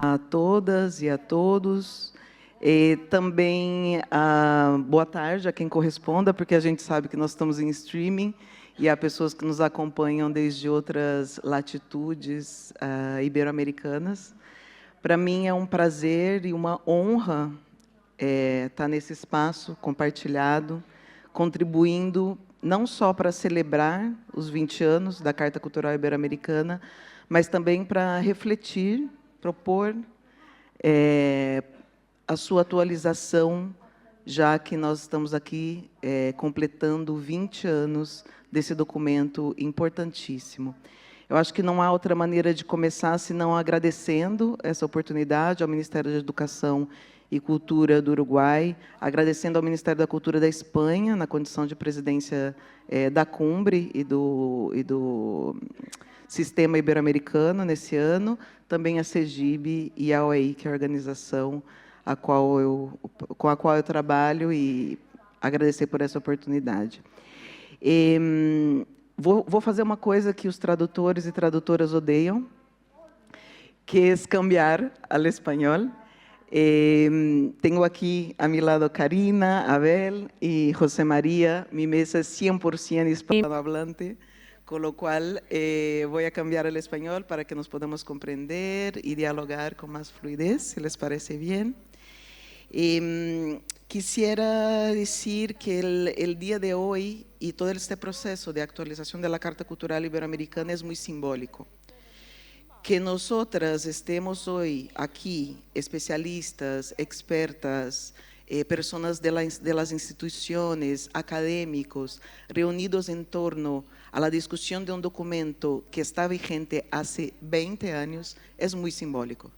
A todas e a todos. Também boa tarde a quem corresponda, porque a gente sabe que nós estamos em streaming e há pessoas que nos acompanham desde outras latitudes ibero-americanas. Para mim é um prazer e uma honra estar nesse espaço compartilhado, contribuindo não só para celebrar os 20 anos da Carta Cultural Ibero-Americana, mas também para refletir, propor a sua atualização, já que nós estamos aqui completando 20 anos desse documento importantíssimo. Eu acho que não há outra maneira de começar senão agradecendo essa oportunidade ao Ministério da Educação e Cultura do Uruguai, agradecendo ao Ministério da Cultura da Espanha, na condição de presidência da Cumbre e do Sistema Ibero-Americano nesse ano, também a CEGIB e a OEI, que é a organização com a qual eu trabalho, e agradecer por essa oportunidade. Vou fazer uma coisa que os tradutores e tradutoras odeiam, que é cambiar ao espanhol. Tenho aqui a mi lado Karina, Abel y José María. Mi mesa es 100% hispanohablante, con lo cual voy a cambiar al español para que nos podamos comprender y dialogar con más fluidez, si les parece bien. Quisiera decir que el día de hoy y todo este proceso de actualización de la Carta Cultural Iberoamericana es muy simbólico. Que nosotras estemos hoy aquí, especialistas, expertas, personas de las instituciones, académicos, reunidos en torno a la discusión de un documento que está vigente hace 20 años, es muy simbólico.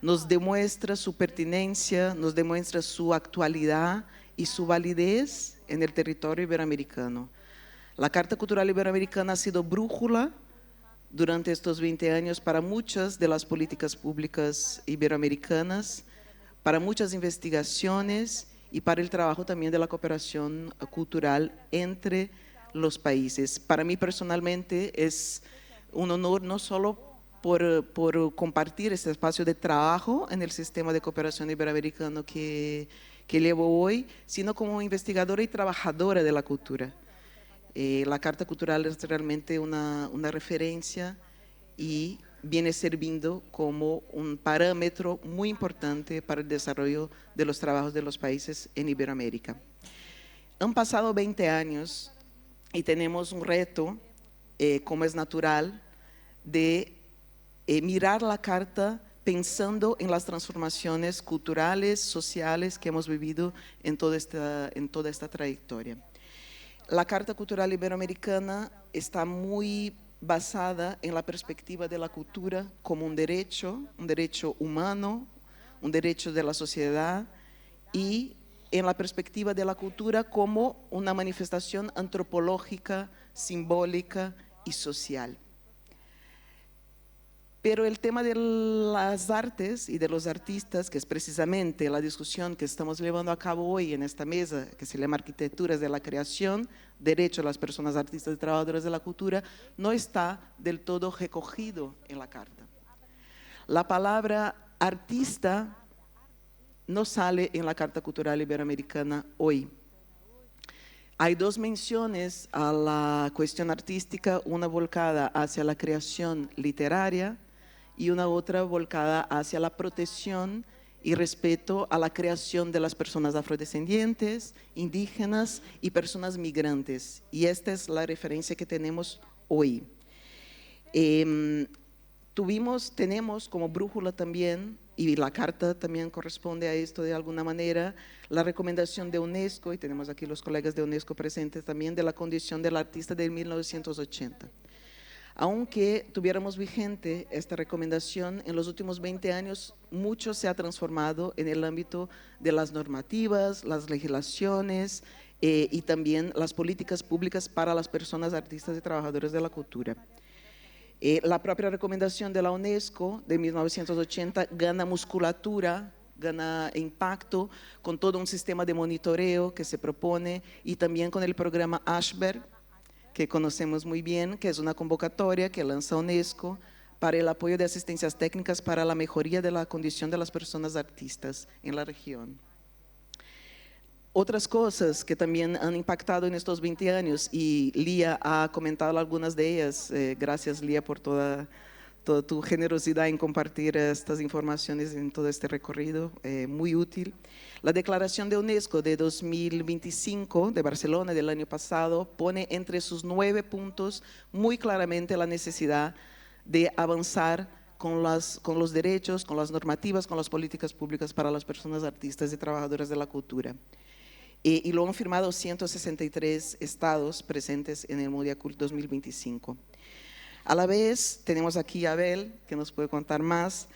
Nos demuestra su pertinencia, nos demuestra su actualidad y su validez en el territorio iberoamericano. La Carta Cultural Iberoamericana ha sido brújula durante estos 20 años para muchas de las políticas públicas iberoamericanas, para muchas investigaciones y para el trabajo también de la cooperación cultural entre los países. Para mí personalmente es un honor no solo por compartir este espacio de trabajo en el sistema de cooperación iberoamericano que llevo hoy, sino como investigadora y trabajadora de la cultura. La Carta Cultural es realmente una referencia y viene sirviendo como un parámetro muy importante para el desarrollo de los trabajos de los países en Iberoamérica. Han pasado 20 años y tenemos un reto, como es natural, de mirar la Carta pensando en las transformaciones culturales, sociales que hemos vivido en toda esta trayectoria. La Carta Cultural Iberoamericana está muy basada en la perspectiva de la cultura como un derecho humano, un derecho de la sociedad, y en la perspectiva de la cultura como una manifestación antropológica, simbólica y social. Pero el tema de las artes y de los artistas, que es precisamente la discusión que estamos llevando a cabo hoy en esta mesa, que se llama Arquitecturas de la Creación, Derecho a las Personas Artistas y Trabajadoras de la Cultura, no está del todo recogido en la Carta. La palabra artista no sale en la Carta Cultural Iberoamericana hoy. Hay dos menciones a la cuestión artística, una volcada hacia la creación literaria y una otra volcada hacia la protección y respeto a la creación de las personas afrodescendientes, indígenas y personas migrantes. Y esta es la referencia que tenemos hoy. Tenemos como brújula también, y la Carta también corresponde a esto de alguna manera, la recomendación de UNESCO, y tenemos aquí los colegas de UNESCO presentes también, de la condición del artista de 1980. Aunque tuviéramos vigente esta recomendación, en los últimos 20 años mucho se ha transformado en el ámbito de las normativas, las legislaciones y también las políticas públicas para las personas artistas y trabajadores de la cultura. La propia recomendación de la UNESCO de 1980 gana musculatura, gana impacto con todo un sistema de monitoreo que se propone y también con el programa Ashberg, que conocemos muy bien, que es una convocatoria que lanza UNESCO para el apoyo de asistencias técnicas para la mejoría de la condición de las personas artistas en la región. Otras cosas que también han impactado en estos 20 años, y Lía ha comentado algunas de ellas. Gracias, Lía, por toda tu generosidad en compartir estas informaciones en todo este recorrido, muy útil. La Declaración de UNESCO de 2025 de Barcelona del año pasado pone entre sus 9 puntos muy claramente la necesidad de avanzar con los derechos, con las normativas, con las políticas públicas para las personas artistas y trabajadoras de la cultura. Y lo han firmado 163 estados presentes en el Mundial Cult 2025. A la vez, tenemos aquí a Abel, que nos puede contar más.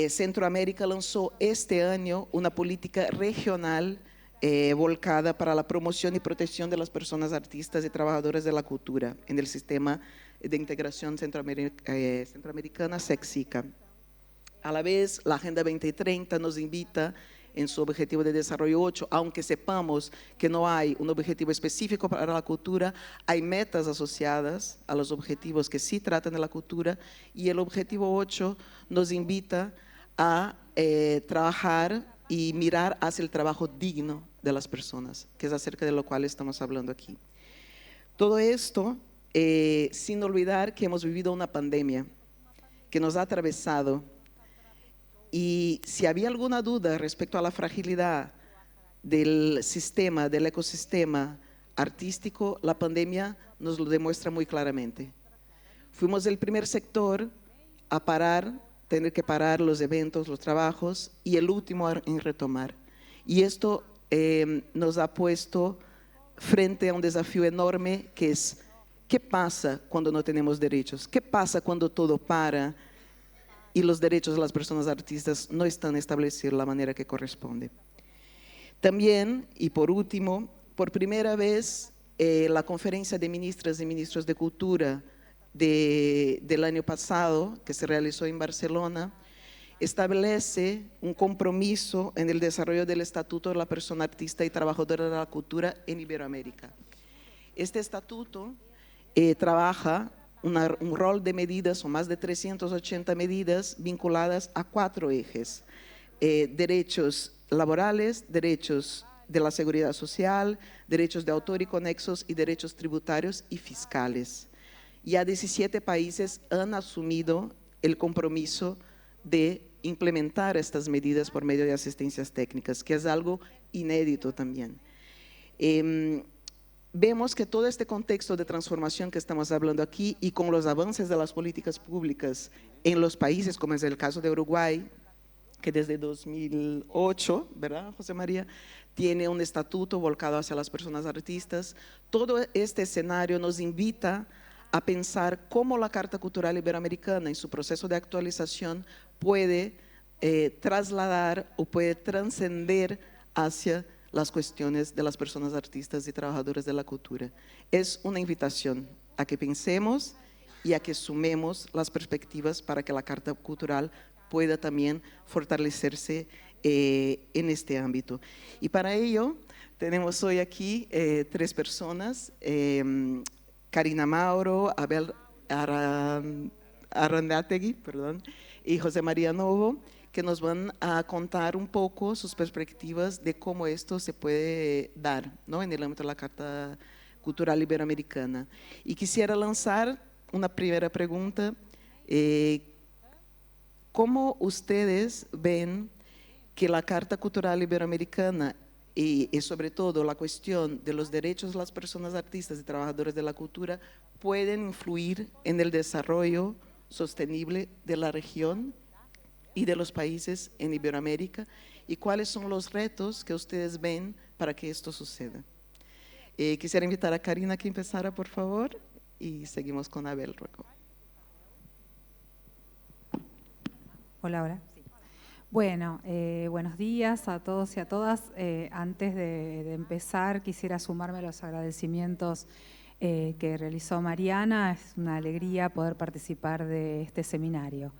Centroamérica lanzó este año una política regional volcada para la promoción y protección de las personas artistas y trabajadoras de la cultura en el sistema de integración centroamericana SECSICA. A la vez, la Agenda 2030 nos invita en su objetivo de desarrollo 8, aunque sepamos que no hay un objetivo específico para la cultura, hay metas asociadas a los objetivos que sí tratan de la cultura, y el objetivo 8 nos invita a trabajar y mirar hacia el trabajo digno de las personas, que es acerca de lo cual estamos hablando aquí. Todo esto sin olvidar que hemos vivido una pandemia que nos ha atravesado. Y si había alguna duda respecto a la fragilidad del sistema, del ecosistema artístico, la pandemia nos lo demuestra muy claramente. Fuimos el primer sector a tener que parar los eventos, los trabajos, y el último en retomar. Y esto nos ha puesto frente a un desafío enorme, que es: ¿qué pasa cuando no tenemos derechos? ¿Qué pasa cuando todo para y los derechos de las personas artistas no están establecidos de la manera que corresponde? También, y por último, por primera vez, la Conferencia de Ministras y Ministros de Cultura del año pasado, que se realizó en Barcelona, establece un compromiso en el desarrollo del Estatuto de la Persona Artista y Trabajadora de la Cultura en Iberoamérica. Este estatuto trabaja un rol de medidas, o más de 380 medidas vinculadas a 4 ejes: derechos laborales, derechos de la seguridad social, derechos de autor y conexos, y derechos tributarios y fiscales. Ya 17 países han asumido el compromiso de implementar estas medidas por medio de asistencias técnicas, que es algo inédito también. Vemos que todo este contexto de transformación que estamos hablando aquí, y con los avances de las políticas públicas en los países, como es el caso de Uruguay, que desde 2008, ¿verdad, José María?, tiene un estatuto volcado hacia las personas artistas. Todo este escenario nos invita a pensar cómo la Carta Cultural Iberoamericana, en su proceso de actualización, puede trasladar o puede trascender hacia las cuestiones de las personas artistas y trabajadoras de la cultura. Es una invitación a que pensemos y a que sumemos las perspectivas para que la Carta Cultural pueda también fortalecerse en este ámbito. Y para ello tenemos hoy aquí 3 personas: Karina Mauro, Abel Arandátegui, perdón, y José María Novo, que nos van a contar un poco sus perspectivas de cómo esto se puede dar, ¿no?, en el ámbito de la Carta Cultural Iberoamericana. Y quisiera lanzar una primera pregunta: ¿cómo ustedes ven que la Carta Cultural Iberoamericana y sobre todo la cuestión de los derechos de las personas artistas y trabajadoras de la cultura pueden influir en el desarrollo sostenible de la región y de los países en Iberoamérica, y cuáles son los retos que ustedes ven para que esto suceda? Quisiera invitar a Karina a que empezara, por favor, y seguimos con Abel luego. Hola, hola. Bueno, buenos días a todos y a todas. Antes de empezar, quisiera sumarme a los agradecimientos que realizó Mariana. Es una alegría poder participar de este seminario.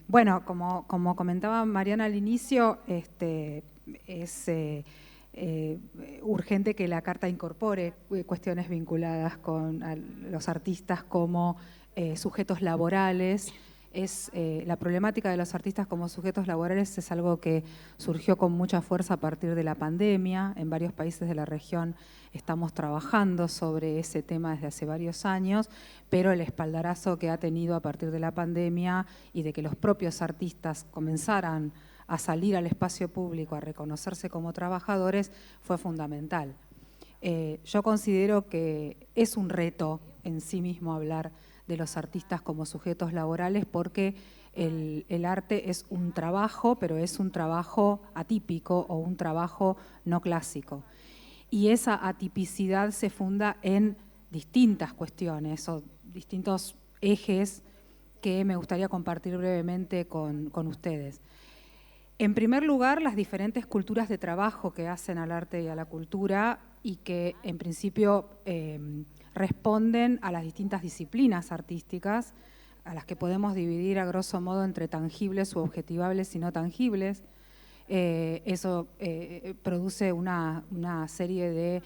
Bueno, como comentaba Mariana al inicio, urgente que la Carta incorpore cuestiones vinculadas con los artistas como sujetos laborales. La problemática de los artistas como sujetos laborales es algo que surgió con mucha fuerza a partir de la pandemia. En varios países de la región estamos trabajando sobre ese tema desde hace varios años, pero el espaldarazo que ha tenido a partir de la pandemia y de que los propios artistas comenzaran a salir al espacio público, a reconocerse como trabajadores, fue fundamental. Yo considero que es un reto en sí mismo hablar de los artistas como sujetos laborales porque el arte es un trabajo, pero es un trabajo atípico o un trabajo no clásico. Y esa atipicidad se funda en distintas cuestiones o distintos ejes que me gustaría compartir brevemente con ustedes. En primer lugar, las diferentes culturas de trabajo que hacen al arte y a la cultura y que en principio responden a las distintas disciplinas artísticas, a las que podemos dividir a grosso modo entre tangibles u objetivables y no tangibles. Eso produce una serie de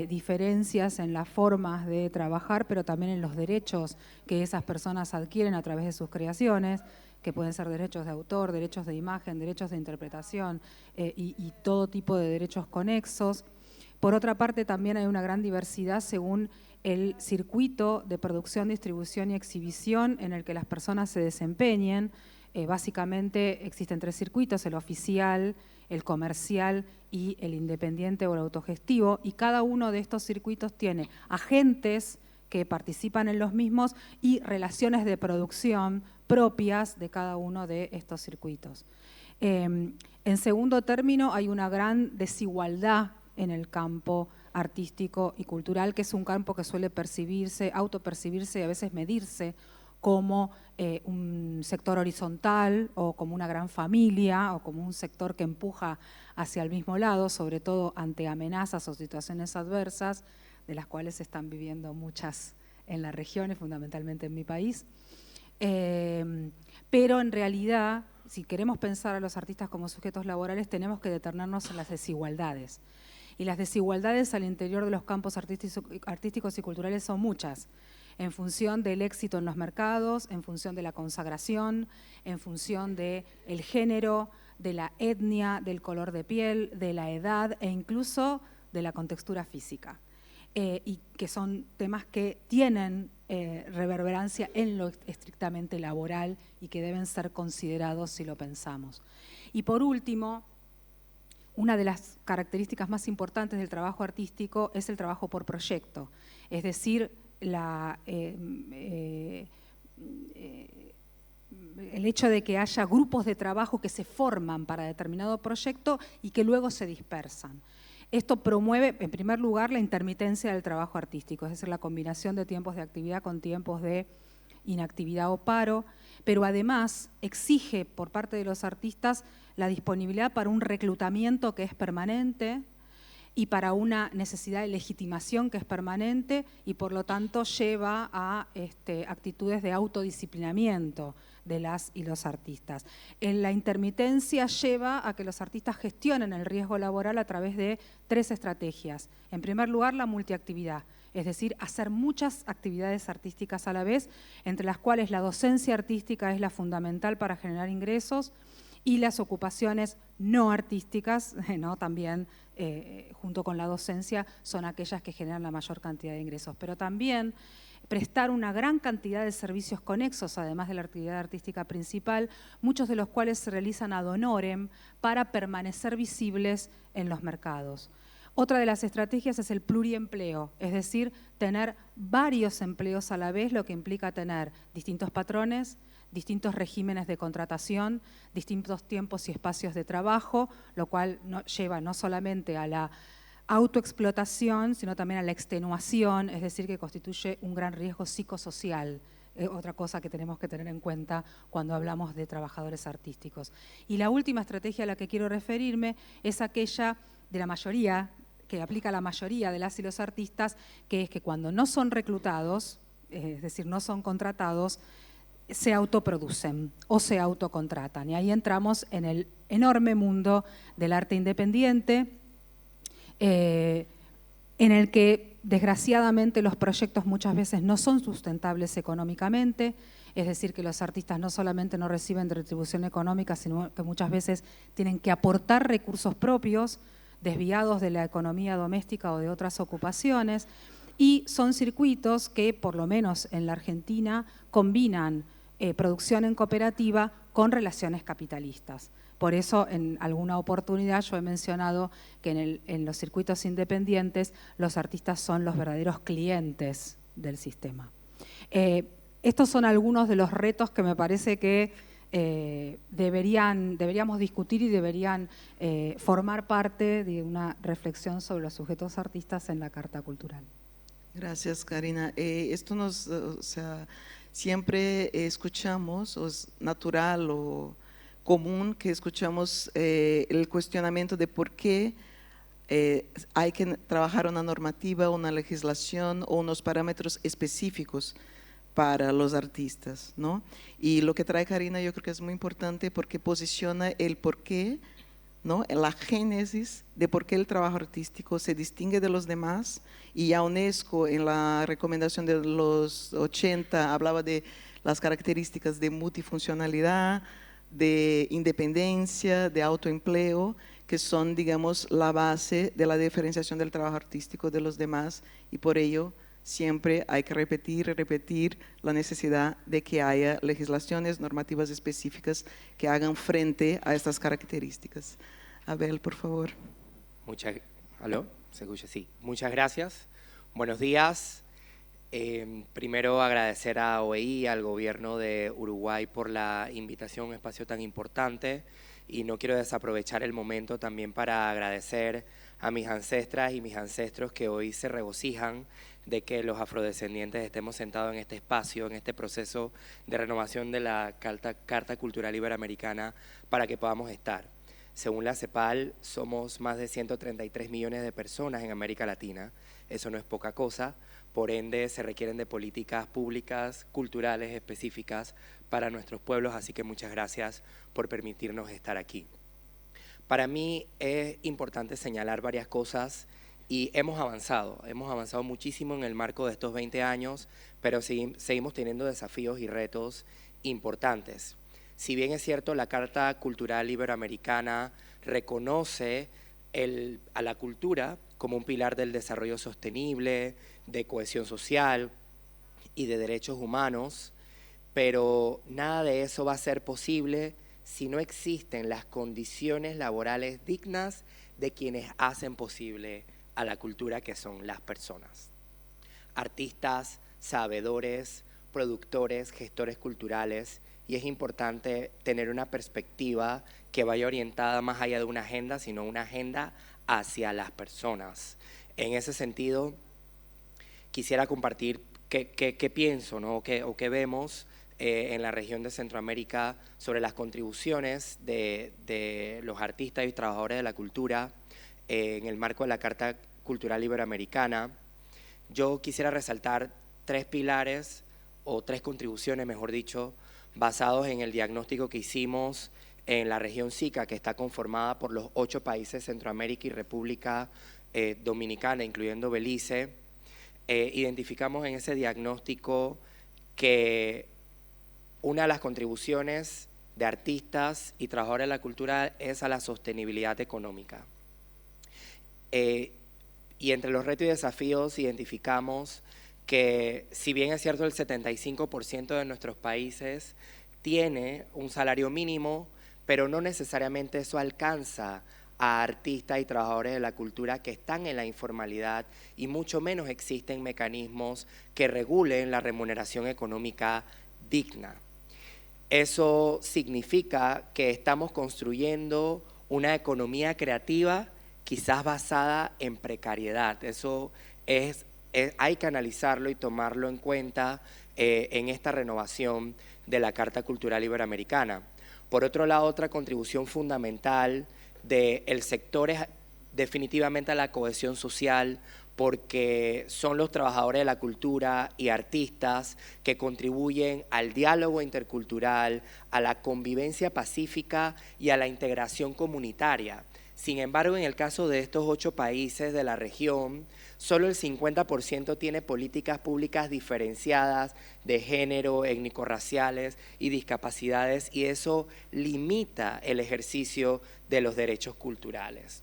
diferencias en las formas de trabajar, pero también en los derechos que esas personas adquieren a través de sus creaciones, que pueden ser derechos de autor, derechos de imagen, derechos de interpretación y todo tipo de derechos conexos. Por otra parte, también hay una gran diversidad según el circuito de producción, distribución y exhibición en el que las personas se desempeñen. Básicamente existen 3 circuitos: el oficial, el comercial y el independiente o el autogestivo, y cada uno de estos circuitos tiene agentes que participan en los mismos y relaciones de producción propias de cada uno de estos circuitos. En segundo término, hay una gran desigualdad en el campo artístico y cultural, que es un campo que suele percibirse, autopercibirse y a veces medirse como un sector horizontal o como una gran familia o como un sector que empuja hacia el mismo lado, sobre todo ante amenazas o situaciones adversas, de las cuales se están viviendo muchas en la región y fundamentalmente en mi país. Pero en realidad, si queremos pensar a los artistas como sujetos laborales, tenemos que detenernos en las desigualdades. Y las desigualdades al interior de los campos artísticos y culturales son muchas, en función del éxito en los mercados, en función de la consagración, en función del género, de la etnia, del color de piel, de la edad e incluso de la contextura física. Y que son temas que tienen reverberancia en lo estrictamente laboral y que deben ser considerados si lo pensamos. Y por último, una de las características más importantes del trabajo artístico es el trabajo por proyecto, es decir, el hecho de que haya grupos de trabajo que se forman para determinado proyecto y que luego se dispersan. Esto promueve, en primer lugar, la intermitencia del trabajo artístico, es decir, la combinación de tiempos de actividad con tiempos de inactividad o paro, pero además exige por parte de los artistas la disponibilidad para un reclutamiento que es permanente y para una necesidad de legitimación que es permanente y por lo tanto lleva a actitudes de autodisciplinamiento de las y los artistas. En la intermitencia lleva a que los artistas gestionen el riesgo laboral a través de 3 estrategias. En primer lugar, la multiactividad, es decir, hacer muchas actividades artísticas a la vez, entre las cuales la docencia artística es la fundamental para generar ingresos y las ocupaciones no artísticas, ¿no? También junto con la docencia son aquellas que generan la mayor cantidad de ingresos, pero también prestar una gran cantidad de servicios conexos, además de la actividad artística principal, muchos de los cuales se realizan ad honorem para permanecer visibles en los mercados. Otra de las estrategias es el pluriempleo, es decir, tener varios empleos a la vez, lo que implica tener distintos patrones, distintos regímenes de contratación, distintos tiempos y espacios de trabajo, lo cual lleva no solamente a la autoexplotación, sino también a la extenuación, es decir, que constituye un gran riesgo psicosocial, otra cosa que tenemos que tener en cuenta cuando hablamos de trabajadores artísticos. Y la última estrategia a la que quiero referirme es aquella de la mayoría, que aplica a la mayoría de las y los artistas, que es que cuando no son reclutados, es decir, no son contratados, se autoproducen o se autocontratan. Y ahí entramos en el enorme mundo del arte independiente, en el que desgraciadamente los proyectos muchas veces no son sustentables económicamente, es decir, que los artistas no solamente no reciben retribución económica, sino que muchas veces tienen que aportar recursos propios desviados de la economía doméstica o de otras ocupaciones, y son circuitos que, por lo menos en la Argentina, combinan producción en cooperativa con relaciones capitalistas. Por eso, en alguna oportunidad yo he mencionado que en los circuitos independientes los artistas son los verdaderos clientes del sistema. Estos son algunos de los retos que me parece que deberíamos discutir y deberían formar parte de una reflexión sobre los sujetos artistas en la Carta Cultural. Gracias, Karina. Esto nos, o sea, siempre escuchamos, o es natural o común que escuchamos el cuestionamiento de por qué hay que trabajar una normativa, una legislación o unos parámetros específicos para los artistas, ¿no? Y lo que trae Karina yo creo que es muy importante porque posiciona el por qué, ¿no? La génesis de por qué el trabajo artístico se distingue de los demás, y ya UNESCO en la recomendación de los 80 hablaba de las características de multifuncionalidad, de independencia, de autoempleo, que son, digamos, la base de la diferenciación del trabajo artístico de los demás, y por ello siempre hay que repetir y repetir la necesidad de que haya legislaciones, normativas específicas que hagan frente a estas características. Abel, por favor. ¿Aló? ¿Se escucha? Sí. Muchas gracias. Buenos días. Primero agradecer a OEI, al gobierno de Uruguay por la invitación a un espacio tan importante, y no quiero desaprovechar el momento también para agradecer a mis ancestras y mis ancestros que hoy se regocijan de que los afrodescendientes estemos sentados en este espacio, en este proceso de renovación de la Carta Cultural Iberoamericana, para que podamos estar. Según la CEPAL, somos más de 133 millones de personas en América Latina. Eso no es poca cosa. Por ende, se requieren de políticas públicas, culturales específicas para nuestros pueblos, así que muchas gracias por permitirnos estar aquí. Para mí es importante señalar varias cosas, y hemos avanzado muchísimo en el marco de estos 20 años, pero seguimos teniendo desafíos y retos importantes. Si bien es cierto, la Carta Cultural Iberoamericana reconoce a la cultura como un pilar del desarrollo sostenible, de cohesión social y de derechos humanos, pero nada de eso va a ser posible si no existen las condiciones laborales dignas de quienes hacen posible a la cultura, que son las personas. Artistas, sabedores, productores, gestores culturales, y es importante tener una perspectiva que vaya orientada más allá de una agenda, sino una agenda hacia las personas. En ese sentido, quisiera compartir qué pienso, ¿no? o qué vemos en la región de Centroamérica sobre las contribuciones de los artistas y trabajadores de la cultura en el marco de la Carta Cultural Iberoamericana. Yo quisiera resaltar tres pilares, o tres contribuciones, mejor dicho, basados en el diagnóstico que hicimos en la región SICA, que está conformada por los 8 países Centroamérica y República Dominicana, incluyendo Belice. Identificamos en ese diagnóstico que una de las contribuciones de artistas y trabajadores de la cultura es a la sostenibilidad económica. Y entre los retos y desafíos identificamos que, si bien es cierto el 75% de nuestros países tiene un salario mínimo, pero no necesariamente eso alcanza a artistas y trabajadores de la cultura que están en la informalidad, y mucho menos existen mecanismos que regulen la remuneración económica digna. Eso significa que estamos construyendo una economía creativa quizás basada en precariedad. Eso hay que analizarlo y tomarlo en cuenta en esta renovación de la Carta Cultural Iberoamericana. Por otro lado, otra contribución fundamental del sector es definitivamente a la cohesión social, porque son los trabajadores de la cultura y artistas que contribuyen al diálogo intercultural, a la convivencia pacífica y a la integración comunitaria. Sin embargo, en el caso de estos 8 países de la región, solo el 50% tiene políticas públicas diferenciadas de género, étnico-raciales y discapacidades, y eso limita el ejercicio de los derechos culturales.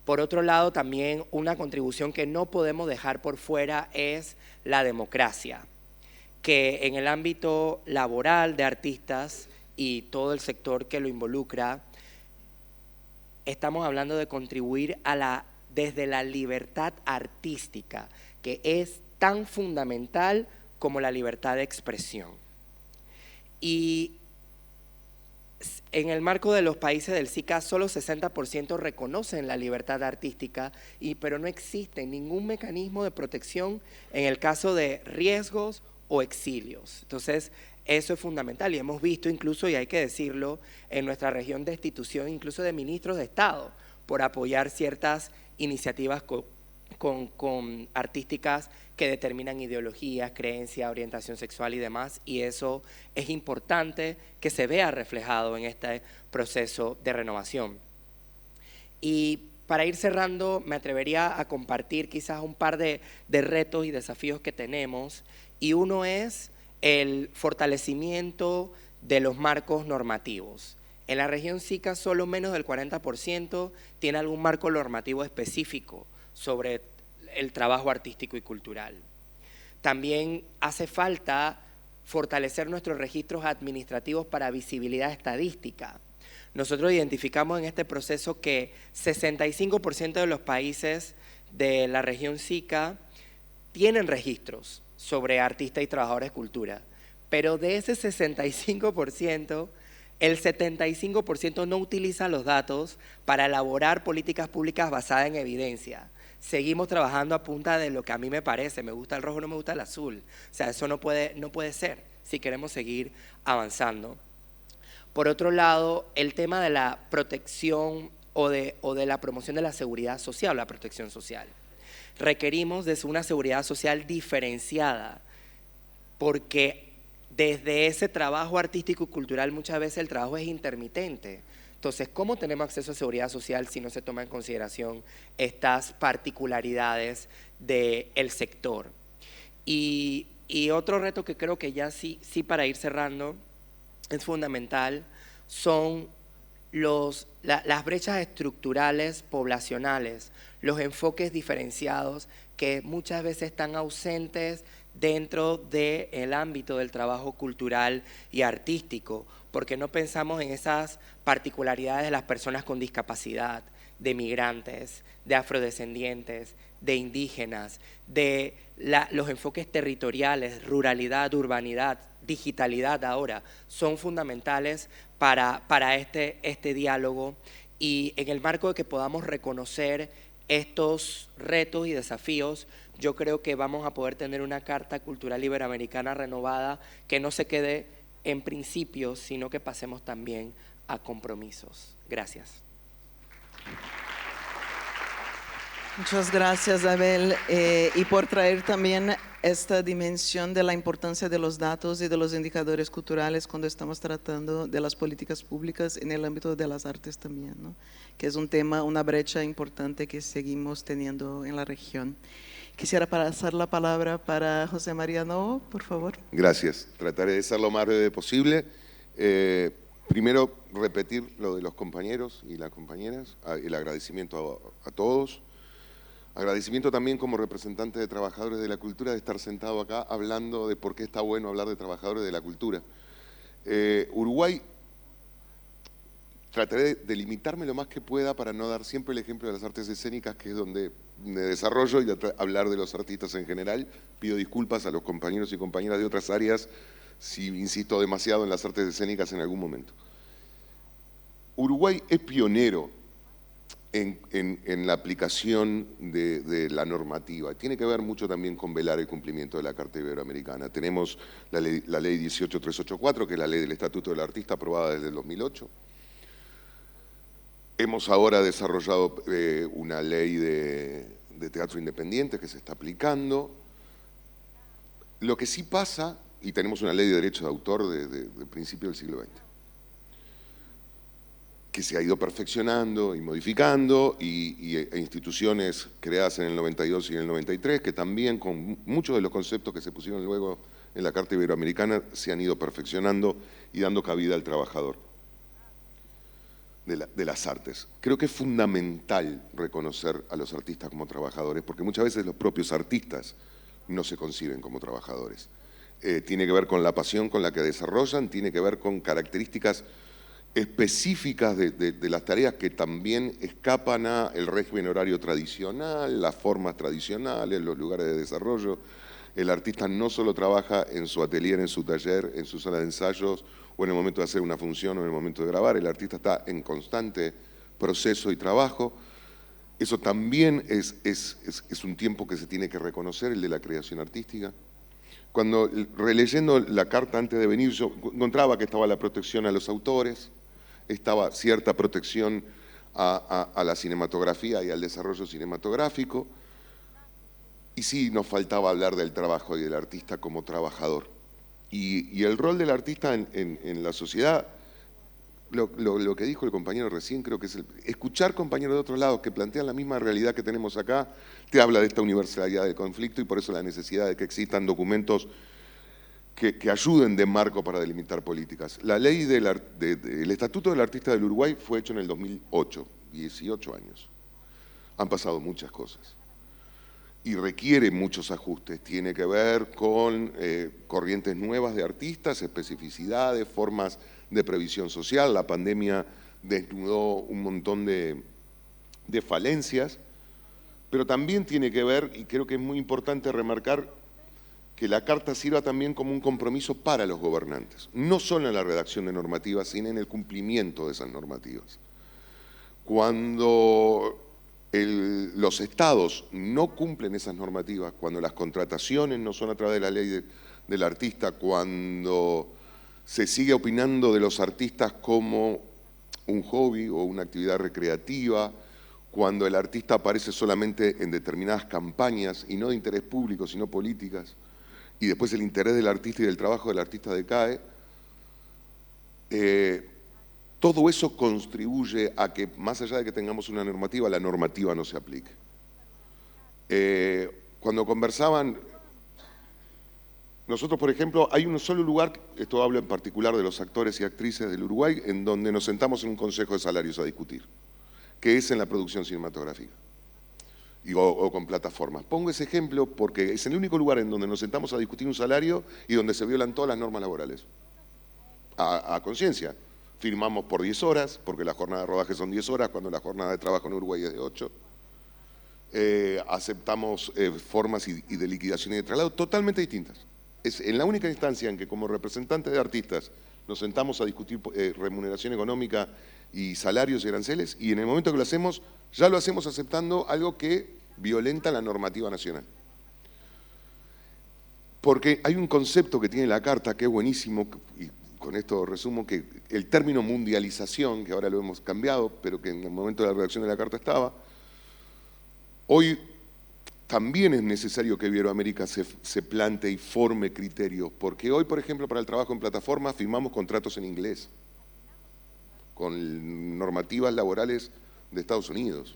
Por otro lado, también una contribución que no podemos dejar por fuera es la democracia, que en el ámbito laboral de artistas y todo el sector que lo involucra, estamos hablando de contribuir desde la libertad artística, que es tan fundamental como la libertad de expresión. Y en el marco de los países del SICA, solo 60% reconocen la libertad artística, pero no existe ningún mecanismo de protección en el caso de riesgos o exilios. Entonces, eso es fundamental y hemos visto incluso, y hay que decirlo, en nuestra región destitución incluso de ministros de Estado por apoyar ciertas iniciativas con artísticas que determinan ideologías, creencias, orientación sexual y demás, y eso es importante que se vea reflejado en este proceso de renovación. Y para ir cerrando, me atrevería a compartir quizás un par de retos y desafíos que tenemos, y uno es el fortalecimiento de los marcos normativos. En la región SICA solo menos del 40% tiene algún marco normativo específico sobre el trabajo artístico y cultural. También hace falta fortalecer nuestros registros administrativos para visibilidad estadística. Nosotros identificamos en este proceso que 65% de los países de la región SICA tienen registros sobre artistas y trabajadores de cultura, pero de ese 65%, el 75% no utiliza los datos para elaborar políticas públicas basadas en evidencia. Seguimos trabajando a punta de lo que a mí me parece, me gusta el rojo, no me gusta el azul. O sea, eso no puede ser si queremos seguir avanzando. Por otro lado, el tema de la protección o de la promoción de la seguridad social, la protección social. Requerimos de una seguridad social diferenciada, porque desde ese trabajo artístico y cultural muchas veces el trabajo es intermitente. Entonces, ¿cómo tenemos acceso a seguridad social si no se toma en consideración estas particularidades del sector? Y otro reto que creo que ya sí para ir cerrando es fundamental son las brechas estructurales poblacionales, los enfoques diferenciados que muchas veces están ausentes dentro del ámbito del trabajo cultural y artístico, porque no pensamos en esas particularidades de las personas con discapacidad, de migrantes, de afrodescendientes, de indígenas, de los enfoques territoriales, ruralidad, urbanidad, digitalidad ahora, son fundamentales para este diálogo, y en el marco de que podamos reconocer estos retos y desafíos, yo creo que vamos a poder tener una Carta Cultural Iberoamericana renovada que no se quede en principios, sino que pasemos también a compromisos. Gracias. Muchas gracias, Abel, y por traer también esta dimensión de la importancia de los datos y de los indicadores culturales cuando estamos tratando de las políticas públicas en el ámbito de las artes también, ¿no? Que es un tema, una brecha importante que seguimos teniendo en la región. Quisiera pasar la palabra para José María Novo, por favor. Gracias. Trataré de ser lo más breve posible. Primero, repetir lo de los compañeros y las compañeras, el agradecimiento a todos. Agradecimiento también como representante de trabajadores de la cultura de estar sentado acá hablando de por qué está bueno hablar de trabajadores de la cultura. Uruguay, trataré de limitarme lo más que pueda para no dar siempre el ejemplo de las artes escénicas, que es donde me desarrollo, y hablar de los artistas en general. Pido disculpas a los compañeros y compañeras de otras áreas si insisto demasiado en las artes escénicas en algún momento. Uruguay es pionero en la aplicación de la normativa. Tiene que ver mucho también con velar el cumplimiento de la Carta Iberoamericana. Tenemos la ley 18384, que es la ley del Estatuto del Artista, aprobada desde el 2008. Hemos ahora desarrollado una ley de teatro independiente que se está aplicando. Lo que sí pasa, y tenemos una ley de derecho de autor de principio del siglo XX. que se ha ido perfeccionando y modificando, e instituciones creadas en el 92 y en el 93, que también con muchos de los conceptos que se pusieron luego en la Carta Iberoamericana se han ido perfeccionando y dando cabida al trabajador de las artes. Creo que es fundamental reconocer a los artistas como trabajadores, porque muchas veces los propios artistas no se conciben como trabajadores. Tiene que ver con la pasión con la que desarrollan, tiene que ver con características específicas de las tareas que también escapan al régimen horario tradicional, las formas tradicionales, los lugares de desarrollo. El artista no solo trabaja en su atelier, en su taller, en su sala de ensayos, o en el momento de hacer una función, o en el momento de grabar. El artista está en constante proceso y trabajo. Eso también es un tiempo que se tiene que reconocer, el de la creación artística. Cuando releyendo la carta antes de venir, yo encontraba que estaba la protección a los autores, estaba cierta protección a la cinematografía y al desarrollo cinematográfico, y sí nos faltaba hablar del trabajo y del artista como trabajador. Y el rol del artista en la sociedad, lo que dijo el compañero recién, creo que es escuchar compañeros de otros lados que plantean la misma realidad que tenemos acá, te habla de esta universalidad del conflicto y por eso la necesidad de que existan documentos que ayuden de marco para delimitar políticas. La ley del Estatuto del Artista del Uruguay fue hecho en el 2008, 18 años. Han pasado muchas cosas y requiere muchos ajustes. Tiene que ver con corrientes nuevas de artistas, especificidades, formas de previsión social. La pandemia desnudó un montón de falencias, pero también tiene que ver, y creo que es muy importante remarcar, que la Carta sirva también como un compromiso para los gobernantes, no solo en la redacción de normativas, sino en el cumplimiento de esas normativas. Cuando los estados no cumplen esas normativas, cuando las contrataciones no son a través de la ley del artista, cuando se sigue opinando de los artistas como un hobby o una actividad recreativa, cuando el artista aparece solamente en determinadas campañas y no de interés público, sino políticas, y después el interés del artista y del trabajo del artista decae, todo eso contribuye a que, más allá de que tengamos una normativa, la normativa no se aplique. Cuando conversaban, nosotros, por ejemplo, hay un solo lugar, esto hablo en particular de los actores y actrices del Uruguay, en donde nos sentamos en un consejo de salarios a discutir, que es en la producción cinematográfica o con plataformas. Pongo ese ejemplo porque es el único lugar en donde nos sentamos a discutir un salario y donde se violan todas las normas laborales, a conciencia. Firmamos por 10 horas, porque la jornada de rodaje son 10 horas, cuando la jornada de trabajo en Uruguay es de 8. Aceptamos formas y de liquidación y de traslado totalmente distintas. Es en la única instancia en que como representantes de artistas nos sentamos a discutir remuneración económica y salarios y aranceles, y en el momento que lo hacemos, ya lo hacemos aceptando algo que violenta la normativa nacional. Porque hay un concepto que tiene la Carta que es buenísimo, y con esto resumo, que el término mundialización, que ahora lo hemos cambiado, pero que en el momento de la redacción de la Carta estaba, hoy también es necesario que Iberoamérica se plantee y forme criterios, porque hoy, por ejemplo, para el trabajo en plataformas firmamos contratos en inglés, con normativas laborales de Estados Unidos.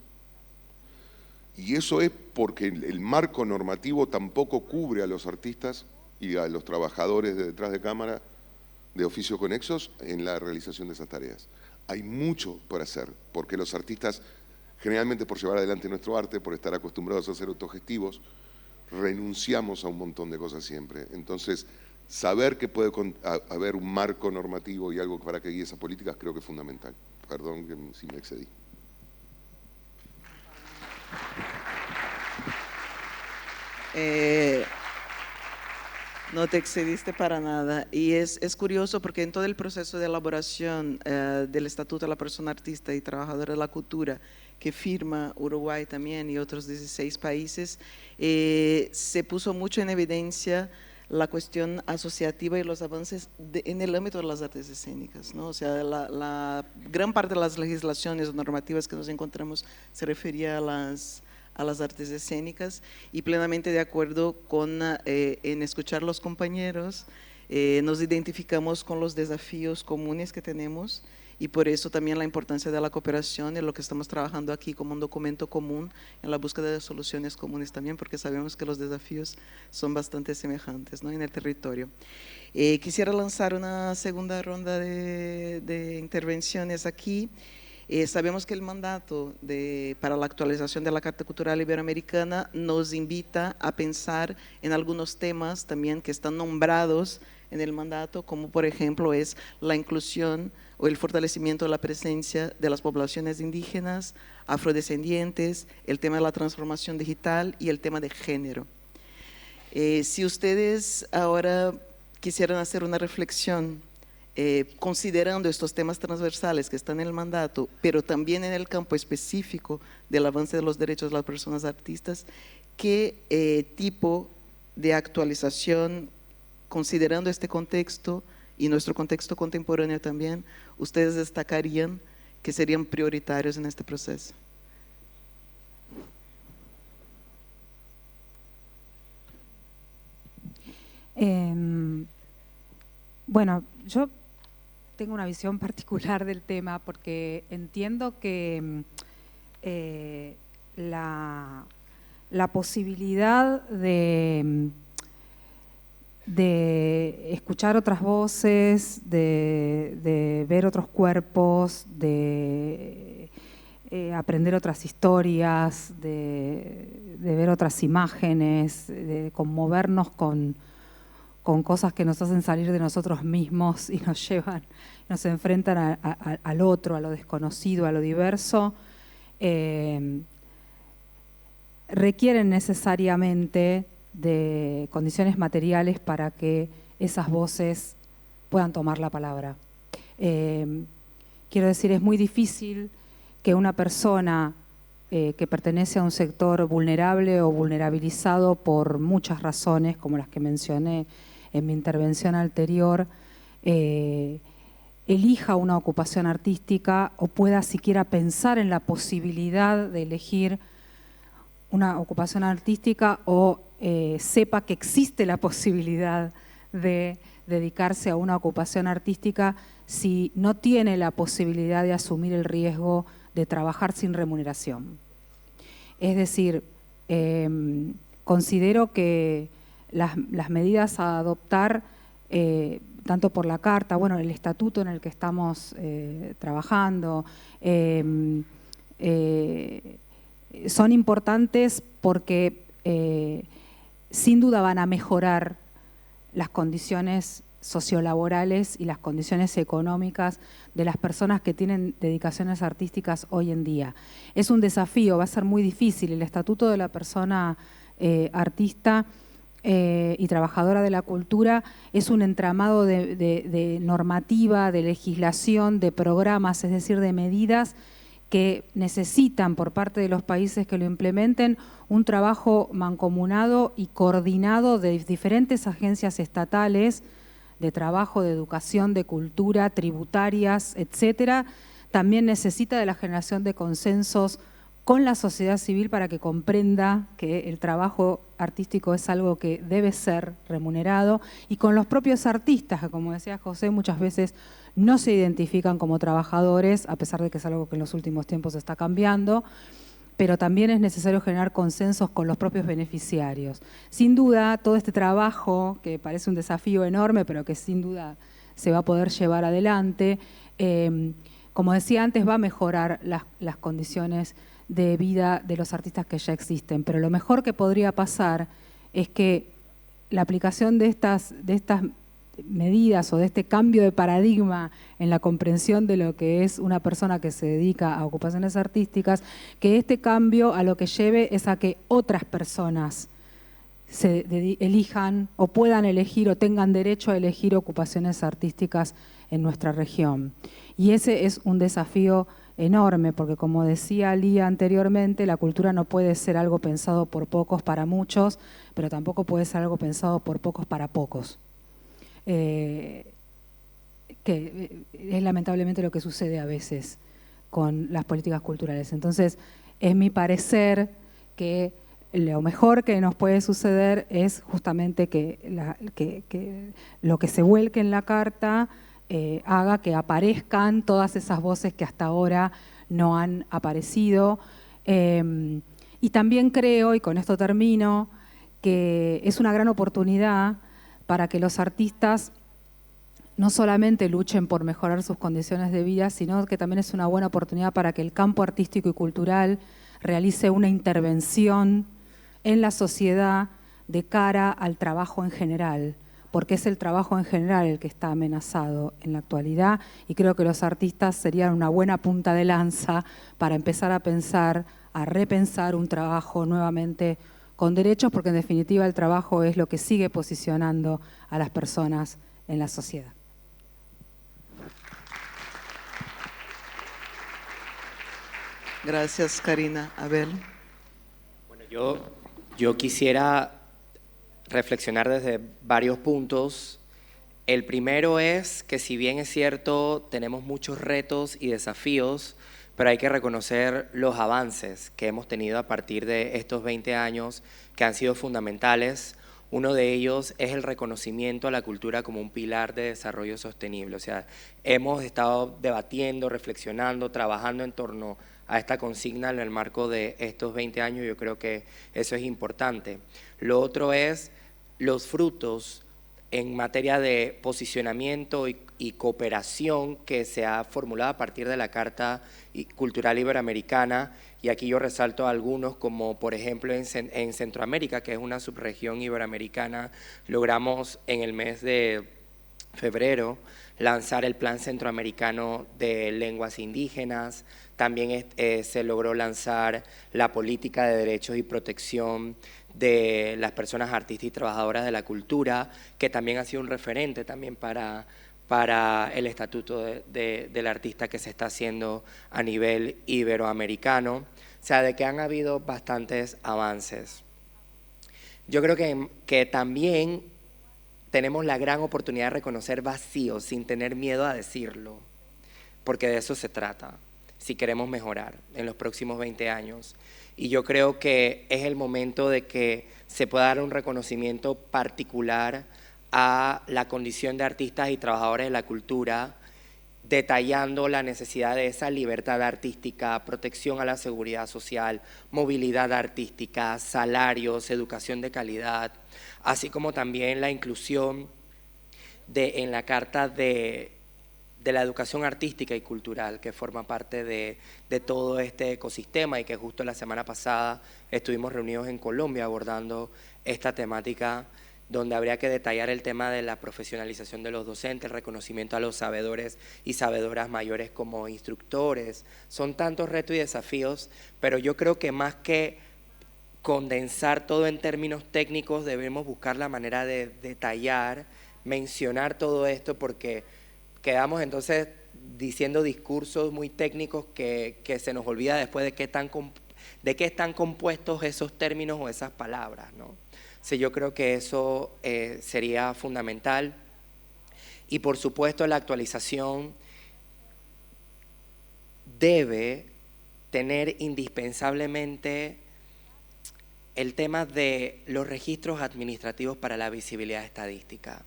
Y eso es porque el marco normativo tampoco cubre a los artistas y a los trabajadores de detrás de cámara de oficios conexos en la realización de esas tareas. Hay mucho por hacer, porque los artistas, generalmente por llevar adelante nuestro arte, por estar acostumbrados a ser autogestivos, renunciamos a un montón de cosas siempre. Entonces, saber que puede haber un marco normativo y algo para que guíe esas políticas creo que es fundamental. Perdón si me excedí. No te excediste para nada. Y es curioso porque en todo el proceso de elaboración del Estatuto de la Persona Artista y Trabajadora de la Cultura, que firma Uruguay también y otros 16 países, se puso mucho en evidencia la cuestión asociativa y los avances en el ámbito de las artes escénicas, ¿no? O sea, la gran parte de las legislaciones o normativas que nos encontramos se refería a las artes escénicas, y plenamente de acuerdo con en escuchar a los compañeros, nos identificamos con los desafíos comunes que tenemos y por eso también la importancia de la cooperación y lo que estamos trabajando aquí como un documento común en la búsqueda de soluciones comunes también, porque sabemos que los desafíos son bastante semejantes, ¿no?, en el territorio. Quisiera lanzar una segunda ronda de intervenciones aquí. Sabemos que el mandato para la actualización de la Carta Cultural Iberoamericana nos invita a pensar en algunos temas también que están nombrados en el mandato, como por ejemplo es la inclusión o el fortalecimiento de la presencia de las poblaciones indígenas, afrodescendientes, el tema de la transformación digital y el tema de género. Si ustedes ahora quisieran hacer una reflexión considerando estos temas transversales que están en el mandato, pero también en el campo específico del avance de los derechos de las personas artistas, ¿qué tipo de actualización, considerando este contexto y nuestro contexto contemporáneo también, ustedes destacarían que serían prioritarios en este proceso? Bueno, yo tengo una visión particular del tema porque entiendo que la posibilidad de escuchar otras voces, de ver otros cuerpos, de aprender otras historias, de ver otras imágenes, de conmovernos con cosas que nos hacen salir de nosotros mismos y nos llevan, nos enfrentan al otro, a lo desconocido, a lo diverso, requieren necesariamente de condiciones materiales para que esas voces puedan tomar la palabra. Quiero decir, es muy difícil que una persona que pertenece a un sector vulnerable o vulnerabilizado por muchas razones, como las que mencioné en mi intervención anterior, elija una ocupación artística o pueda siquiera pensar en la posibilidad de elegir una ocupación artística o sepa que existe la posibilidad de dedicarse a una ocupación artística si no tiene la posibilidad de asumir el riesgo de trabajar sin remuneración. Es decir, considero que las medidas a adoptar, tanto por la Carta, bueno, el estatuto en el que estamos trabajando, son importantes porque sin duda van a mejorar las condiciones sociolaborales y las condiciones económicas de las personas que tienen dedicaciones artísticas hoy en día. Es un desafío, va a ser muy difícil. El Estatuto de la Persona Artista y Trabajadora de la Cultura es un entramado de normativa, de legislación, de programas, es decir, de medidas que necesitan por parte de los países que lo implementen un trabajo mancomunado y coordinado de diferentes agencias estatales de trabajo, de educación, de cultura, tributarias, etcétera. También necesita de la generación de consensos con la sociedad civil para que comprenda que el trabajo artístico es algo que debe ser remunerado, y con los propios artistas, que como decía José, muchas veces no se identifican como trabajadores, a pesar de que es algo que en los últimos tiempos está cambiando, pero también es necesario generar consensos con los propios beneficiarios. Sin duda, todo este trabajo, que parece un desafío enorme, pero que sin duda se va a poder llevar adelante, como decía antes, va a mejorar las condiciones de vida de los artistas que ya existen, pero lo mejor que podría pasar es que la aplicación de estas medidas o de este cambio de paradigma en la comprensión de lo que es una persona que se dedica a ocupaciones artísticas, que este cambio a lo que lleve es a que otras personas elijan o puedan elegir o tengan derecho a elegir ocupaciones artísticas en nuestra región. Y ese es un desafío enorme, porque como decía Lía anteriormente, la cultura no puede ser algo pensado por pocos para muchos, pero tampoco puede ser algo pensado por pocos para pocos. Que es lamentablemente lo que sucede a veces con las políticas culturales. Entonces, es mi parecer que lo mejor que nos puede suceder es justamente que lo que se vuelque en la Carta haga que aparezcan todas esas voces que hasta ahora no han aparecido. Y también creo, y con esto termino, que es una gran oportunidad para que los artistas no solamente luchen por mejorar sus condiciones de vida, sino que también es una buena oportunidad para que el campo artístico y cultural realice una intervención en la sociedad de cara al trabajo en general, porque es el trabajo en general el que está amenazado en la actualidad, y creo que los artistas serían una buena punta de lanza para empezar a pensar, a repensar un trabajo nuevamente con derechos, porque en definitiva el trabajo es lo que sigue posicionando a las personas en la sociedad. Gracias, Karina. Abel. Bueno, yo quisiera reflexionar desde varios puntos. El primero es que, si bien es cierto, tenemos muchos retos y desafíos, pero hay que reconocer los avances que hemos tenido a partir de estos 20 años que han sido fundamentales. Uno de ellos es el reconocimiento a la cultura como un pilar de desarrollo sostenible. O sea, hemos estado debatiendo, reflexionando, trabajando en torno a esta consigna en el marco de estos 20 años. Yo creo que eso es importante. Lo otro es los frutos en materia de posicionamiento y cooperación que se ha formulado a partir de la Carta Cultural Iberoamericana, y aquí yo resalto algunos, como por ejemplo en Centroamérica, que es una subregión iberoamericana. Logramos en el mes de febrero lanzar el Plan Centroamericano de Lenguas Indígenas. También se logró lanzar la Política de Derechos y Protección de las Personas Artistas y Trabajadoras de la Cultura, que también ha sido un referente también para el estatuto del artista que se está haciendo a nivel iberoamericano. O sea, de que han habido bastantes avances. Yo creo que también tenemos la gran oportunidad de reconocer vacíos sin tener miedo a decirlo, porque de eso se trata, si queremos mejorar en los próximos 20 años. Y yo creo que es el momento de que se pueda dar un reconocimiento particular a la condición de artistas y trabajadores de la cultura, detallando la necesidad de esa libertad artística, protección a la seguridad social, movilidad artística, salarios, educación de calidad, así como también la inclusión en la Carta de la educación artística y cultural, que forma parte de todo este ecosistema, y que justo la semana pasada estuvimos reunidos en Colombia abordando esta temática, donde habría que detallar el tema de la profesionalización de los docentes, el reconocimiento a los sabedores y sabedoras mayores como instructores. Son tantos retos y desafíos, pero yo creo que más que condensar todo en términos técnicos, debemos buscar la manera de detallar, mencionar todo esto, porque quedamos entonces diciendo discursos muy técnicos que se nos olvida después de qué están compuestos esos términos o esas palabras, ¿no? Sí, yo creo que eso sería fundamental. Y por supuesto la actualización debe tener indispensablemente el tema de los registros administrativos para la visibilidad estadística,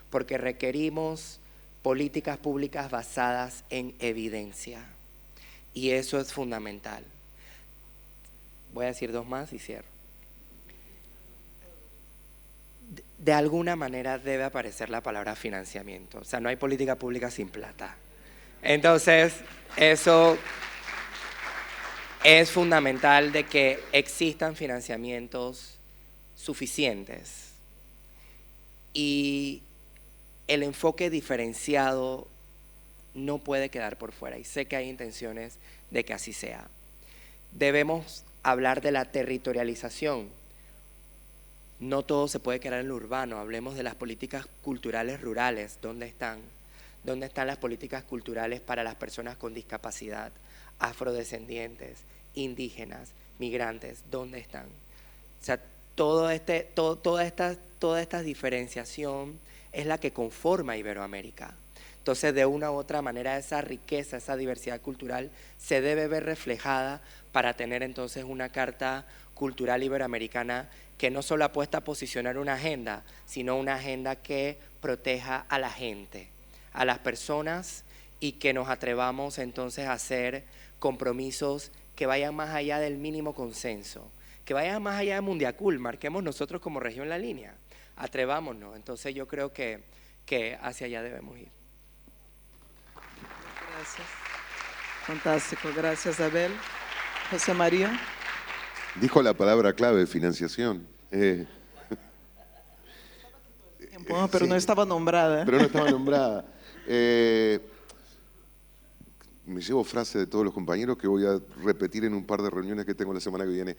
porque requerimos políticas públicas basadas en evidencia, y eso es fundamental. Voy a decir dos más y cierro. De alguna manera debe aparecer la palabra financiamiento. O sea, no hay política pública sin plata. Entonces, eso es fundamental, de que existan financiamientos suficientes. Y el enfoque diferenciado no puede quedar por fuera. Y sé que hay intenciones de que así sea. Debemos hablar de la territorialización. No todo se puede quedar en lo urbano. Hablemos de las políticas culturales rurales. ¿Dónde están? ¿Dónde están las políticas culturales para las personas con discapacidad, afrodescendientes, indígenas, migrantes? ¿Dónde están? O sea, toda esta diferenciación es la que conforma Iberoamérica. Entonces, de una u otra manera, esa riqueza, esa diversidad cultural se debe ver reflejada para tener entonces una Carta Cultural Iberoamericana que no solo apuesta a posicionar una agenda, sino una agenda que proteja a la gente, a las personas y que nos atrevamos entonces a hacer compromisos que vayan más allá del mínimo consenso, que vayan más allá de Mundiacul, marquemos nosotros como región la línea, atrevámonos. Entonces yo creo que hacia allá debemos ir. Gracias. Fantástico, gracias Abel. José María. Dijo la palabra clave, financiación. Pero sí, no estaba nombrada. Pero no estaba nombrada. Me llevo frase de todos los compañeros que voy a repetir en un par de reuniones que tengo la semana que viene.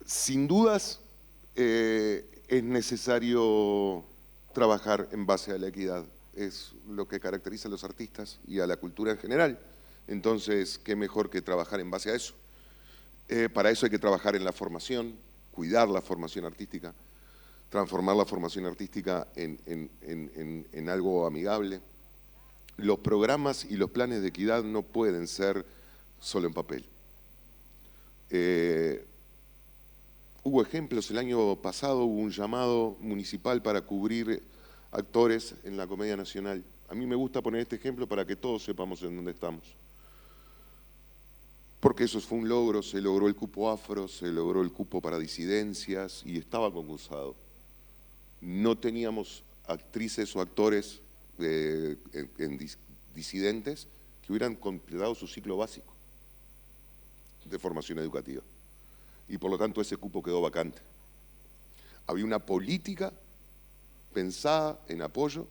Sin dudas, es necesario trabajar en base a la equidad. Es lo que caracteriza a los artistas y a la cultura en general. Entonces, ¿qué mejor que trabajar en base a eso? Para eso hay que trabajar en la formación, cuidar la formación artística, transformar la formación artística en algo amigable. Los programas y los planes de equidad no pueden ser solo en papel. Hubo ejemplos, el año pasado hubo un llamado municipal para cubrir actores en la Comedia Nacional. A mí me gusta poner este ejemplo para que todos sepamos en dónde estamos. Porque eso fue un logro, se logró el cupo afro, se logró el cupo para disidencias y estaba concursado. No teníamos actrices o actores disidentes que hubieran completado su ciclo básico de formación educativa. Y por lo tanto ese cupo quedó vacante. Había una política pensada en apoyo,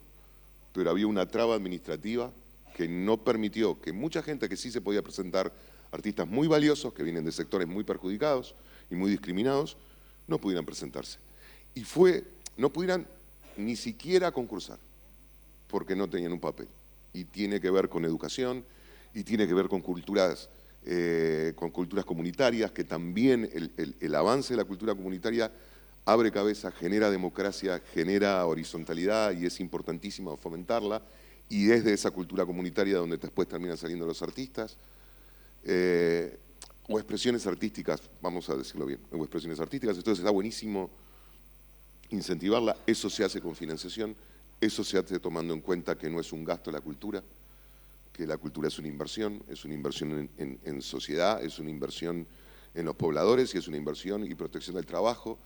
pero había una traba administrativa que no permitió que mucha gente que sí se podía presentar, artistas muy valiosos que vienen de sectores muy perjudicados y muy discriminados, no pudieran presentarse. Y no pudieran ni siquiera concursar, porque no tenían un papel. Y tiene que ver con educación, y tiene que ver con culturas comunitarias, que también el avance de la cultura comunitaria abre cabeza, genera democracia, genera horizontalidad, y es importantísimo fomentarla, y desde esa cultura comunitaria donde después terminan saliendo los artistas, o expresiones artísticas, vamos a decirlo bien, o expresiones artísticas. Entonces está buenísimo incentivarla. Eso se hace con financiación, eso se hace tomando en cuenta que no es un gasto la cultura, que la cultura es una inversión en sociedad, es una inversión en los pobladores y es una inversión y protección del trabajo.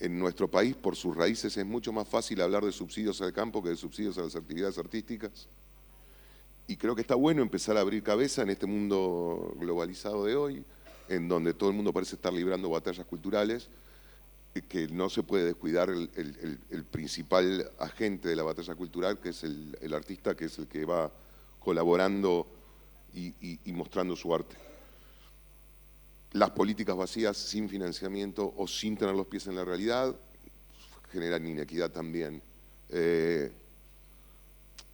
En nuestro país, por sus raíces, es mucho más fácil hablar de subsidios al campo que de subsidios a las actividades artísticas. Y creo que está bueno empezar a abrir cabeza en este mundo globalizado de hoy, en donde todo el mundo parece estar librando batallas culturales, que no se puede descuidar el principal agente de la batalla cultural, que es el artista, que es el que va colaborando y mostrando su arte. Las políticas vacías sin financiamiento o sin tener los pies en la realidad generan inequidad también.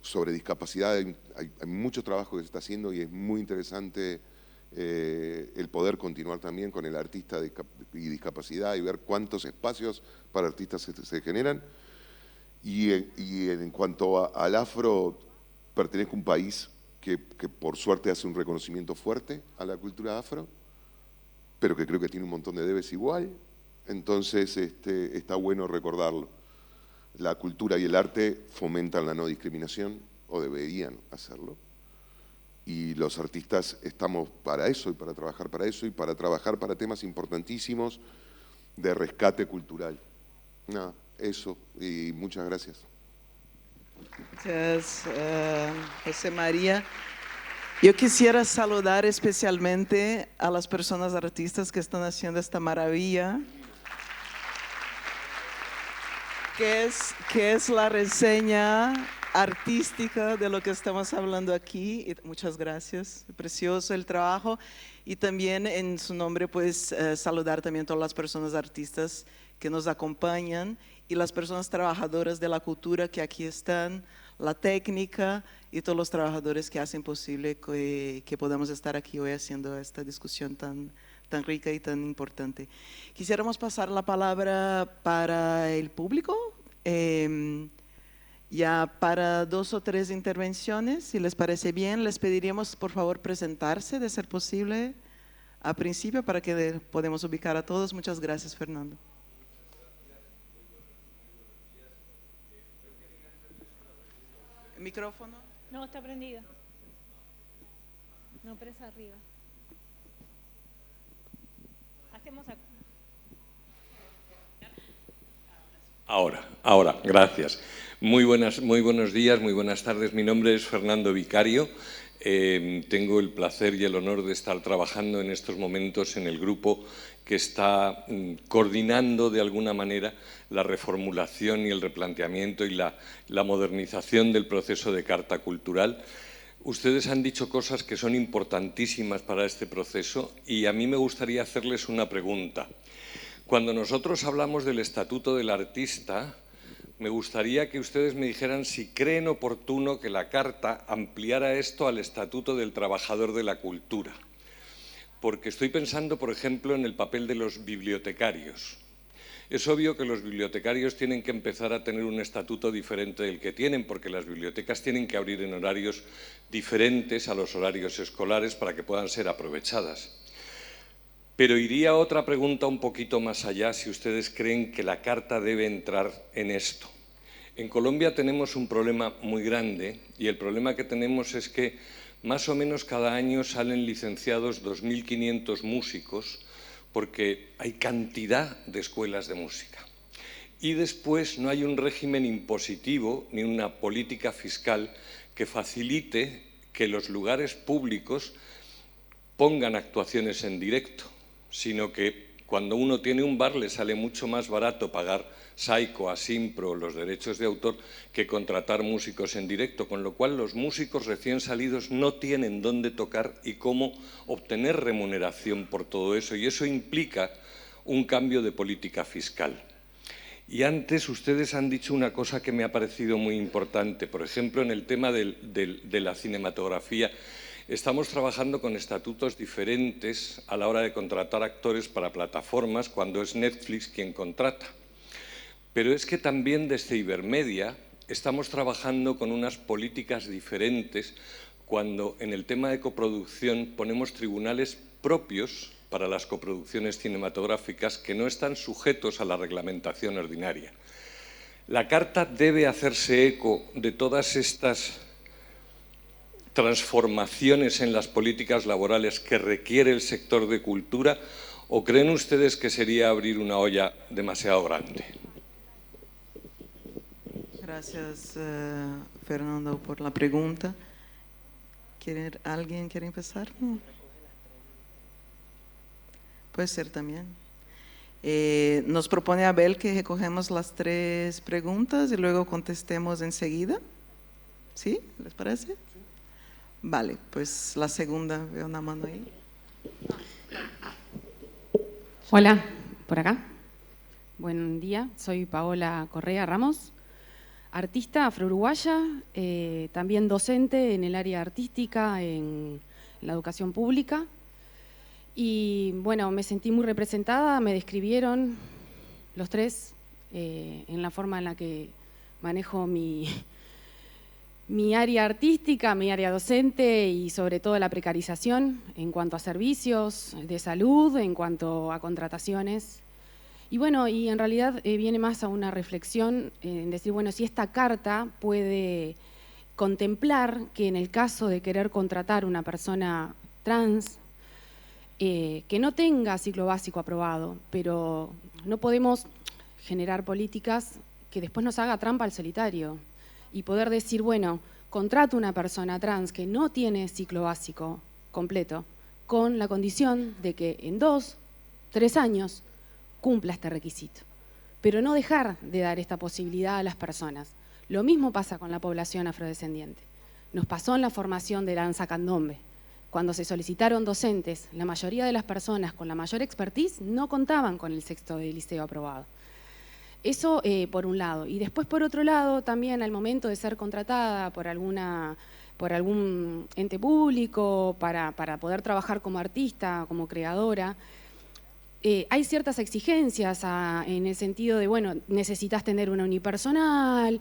Sobre discapacidad hay mucho trabajo que se está haciendo y es muy interesante el poder continuar también con el artista y discapacidad y ver cuántos espacios para artistas se generan. Y en cuanto al afro, pertenezco a un país que por suerte hace un reconocimiento fuerte a la cultura afro, pero que creo que tiene un montón de debes igual. Entonces está bueno recordarlo. La cultura y el arte fomentan la no discriminación, o deberían hacerlo. Y los artistas estamos para eso, y para trabajar para eso, y para trabajar para temas importantísimos de rescate cultural. Nada, eso, y muchas gracias. Gracias, José María. Yo quisiera saludar especialmente a las personas artistas que están haciendo esta maravilla, que es la reseña artística de lo que estamos hablando aquí. Y muchas gracias, precioso el trabajo. Y también en su nombre, pues, saludar también a todas las personas artistas que nos acompañan y las personas trabajadoras de la cultura que aquí están, la técnica y todos los trabajadores que hacen posible que podamos estar aquí hoy haciendo esta discusión tan rica y tan importante. Quisiéramos pasar la palabra para el público, ya para 2 o 3 intervenciones, si les parece bien. Les pediríamos por favor presentarse, de ser posible, a principio, para que podamos ubicar a todos. Muchas gracias, Fernando. Micrófono. No, está prendida. No, pero es arriba. Hacemos acá. Ahora, gracias. Muy buenos días, muy buenas tardes. Mi nombre es Fernando Vicario. Tengo el placer y el honor de estar trabajando en estos momentos en el grupo que está coordinando de alguna manera la reformulación y el replanteamiento y la modernización del proceso de Carta Cultural. Ustedes han dicho cosas que son importantísimas para este proceso y a mí me gustaría hacerles una pregunta. Cuando nosotros hablamos del Estatuto del Artista, me gustaría que ustedes me dijeran si creen oportuno que la Carta ampliara esto al Estatuto del Trabajador de la Cultura. Porque estoy pensando, por ejemplo, en el papel de los bibliotecarios. Es obvio que los bibliotecarios tienen que empezar a tener un estatuto diferente del que tienen, porque las bibliotecas tienen que abrir en horarios diferentes a los horarios escolares para que puedan ser aprovechadas. Pero iría otra pregunta un poquito más allá, si ustedes creen que la Carta debe entrar en esto. En Colombia tenemos un problema muy grande y el problema que tenemos es que más o menos cada año salen licenciados 2.500 músicos porque hay cantidad de escuelas de música. Y después no hay un régimen impositivo ni una política fiscal que facilite que los lugares públicos pongan actuaciones en directo, sino que cuando uno tiene un bar le sale mucho más barato pagar Saico, Asimpro, los derechos de autor, que contratar músicos en directo, con lo cual los músicos recién salidos no tienen dónde tocar y cómo obtener remuneración por todo eso, y eso implica un cambio de política fiscal. Y antes ustedes han dicho una cosa que me ha parecido muy importante, por ejemplo, en el tema de la cinematografía. Estamos trabajando con estatutos diferentes a la hora de contratar actores para plataformas cuando es Netflix quien contrata. Pero es que también desde Ibermedia estamos trabajando con unas políticas diferentes cuando en el tema de coproducción ponemos tribunales propios para las coproducciones cinematográficas que no están sujetos a la reglamentación ordinaria. La Carta debe hacerse eco de todas estas transformaciones en las políticas laborales que requiere el sector de cultura, ¿o creen ustedes que sería abrir una olla demasiado grande? Gracias, Fernando, por la pregunta. ¿Alguien quiere empezar? No. Puede ser también. Nos propone Abel que recogemos las 3 preguntas y luego contestemos enseguida. ¿Sí? ¿Les parece? Vale, pues la segunda, veo una mano ahí. Hola, por acá. Buen día, soy Paola Correa Ramos, artista afro-uruguaya, también docente en el área artística, en la educación pública. Y bueno, me sentí muy representada, me describieron los 3 en la forma en la que manejo mi área artística, mi área docente y sobre todo la precarización en cuanto a servicios de salud, en cuanto a contrataciones. Y bueno, y en realidad viene más a una reflexión en decir, bueno, si esta carta puede contemplar que en el caso de querer contratar una persona trans, que no tenga ciclo básico aprobado, pero no podemos generar políticas que después nos haga trampa al solitario y poder decir, bueno, contrato una persona trans que no tiene ciclo básico completo con la condición de que en 2, 3 años cumpla este requisito, pero no dejar de dar esta posibilidad a las personas. Lo mismo pasa con la población afrodescendiente. Nos pasó en la formación de danza candombe. Cuando se solicitaron docentes, la mayoría de las personas con la mayor expertise no contaban con el sexto de liceo aprobado. Eso por un lado. Y después, por otro lado, también al momento de ser contratada por algún ente público, para poder trabajar como artista, como creadora, hay ciertas exigencias en el sentido de, bueno, necesitas tener una unipersonal,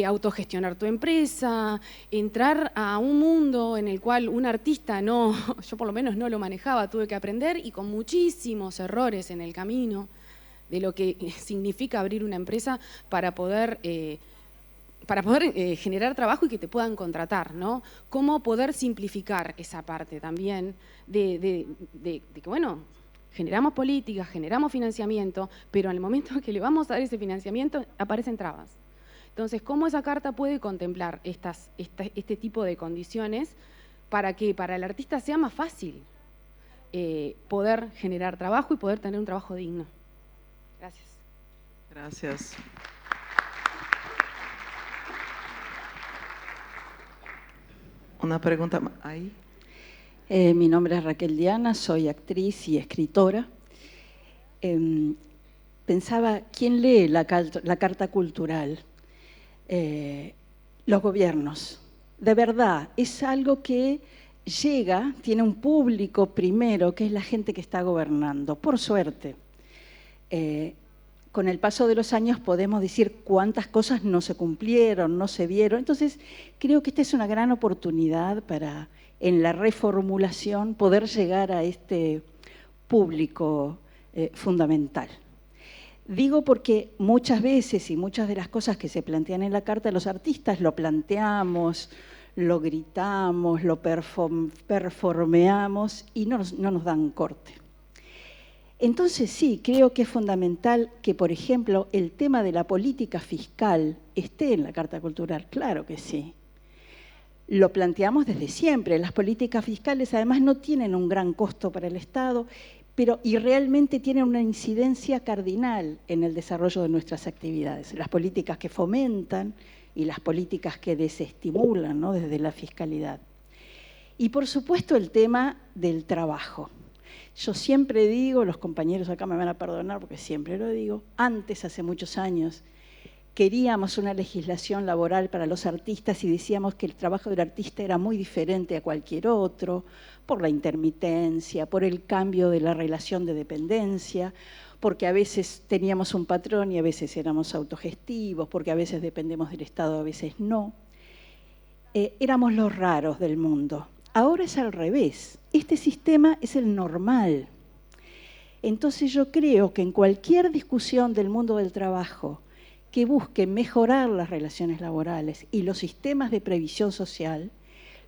autogestionar tu empresa, entrar a un mundo en el cual un artista no, yo por lo menos no lo manejaba, tuve que aprender y con muchísimos errores en el camino de lo que significa abrir una empresa para poder generar trabajo y que te puedan contratar, ¿no? Cómo poder simplificar esa parte también de que, bueno, generamos políticas, generamos financiamiento, pero en el momento que le vamos a dar ese financiamiento aparecen trabas. Entonces, ¿cómo esa carta puede contemplar este tipo de condiciones para que para el artista sea más fácil poder generar trabajo y poder tener un trabajo digno? Gracias. Gracias. Una pregunta ahí. Mi nombre es Raquel Diana, soy actriz y escritora. Pensaba, ¿quién lee la Carta Cultural? Los gobiernos. De verdad, es algo que llega, tiene un público primero, que es la gente que está gobernando, por suerte. Con el paso de los años podemos decir cuántas cosas no se cumplieron, no se vieron. Entonces, creo que esta es una gran oportunidad para, en la reformulación, poder llegar a este público fundamental. Digo porque muchas veces y muchas de las cosas que se plantean en la carta, los artistas lo planteamos, lo gritamos, lo performeamos y no nos dan corte. Entonces sí, creo que es fundamental que, por ejemplo, el tema de la política fiscal esté en la Carta Cultural, claro que sí. Lo planteamos desde siempre, las políticas fiscales además no tienen un gran costo para el Estado, y realmente tienen una incidencia cardinal en el desarrollo de nuestras actividades, las políticas que fomentan y las políticas que desestimulan, ¿no?, desde la fiscalidad. Y por supuesto el tema del trabajo. Yo siempre digo, los compañeros acá me van a perdonar porque siempre lo digo, antes, hace muchos años, queríamos una legislación laboral para los artistas y decíamos que el trabajo del artista era muy diferente a cualquier otro, por la intermitencia, por el cambio de la relación de dependencia, porque a veces teníamos un patrón y a veces éramos autogestivos, porque a veces dependemos del Estado, a veces no. Éramos los raros del mundo. Ahora es al revés. Este sistema es el normal. Entonces yo creo que en cualquier discusión del mundo del trabajo que busque mejorar las relaciones laborales y los sistemas de previsión social,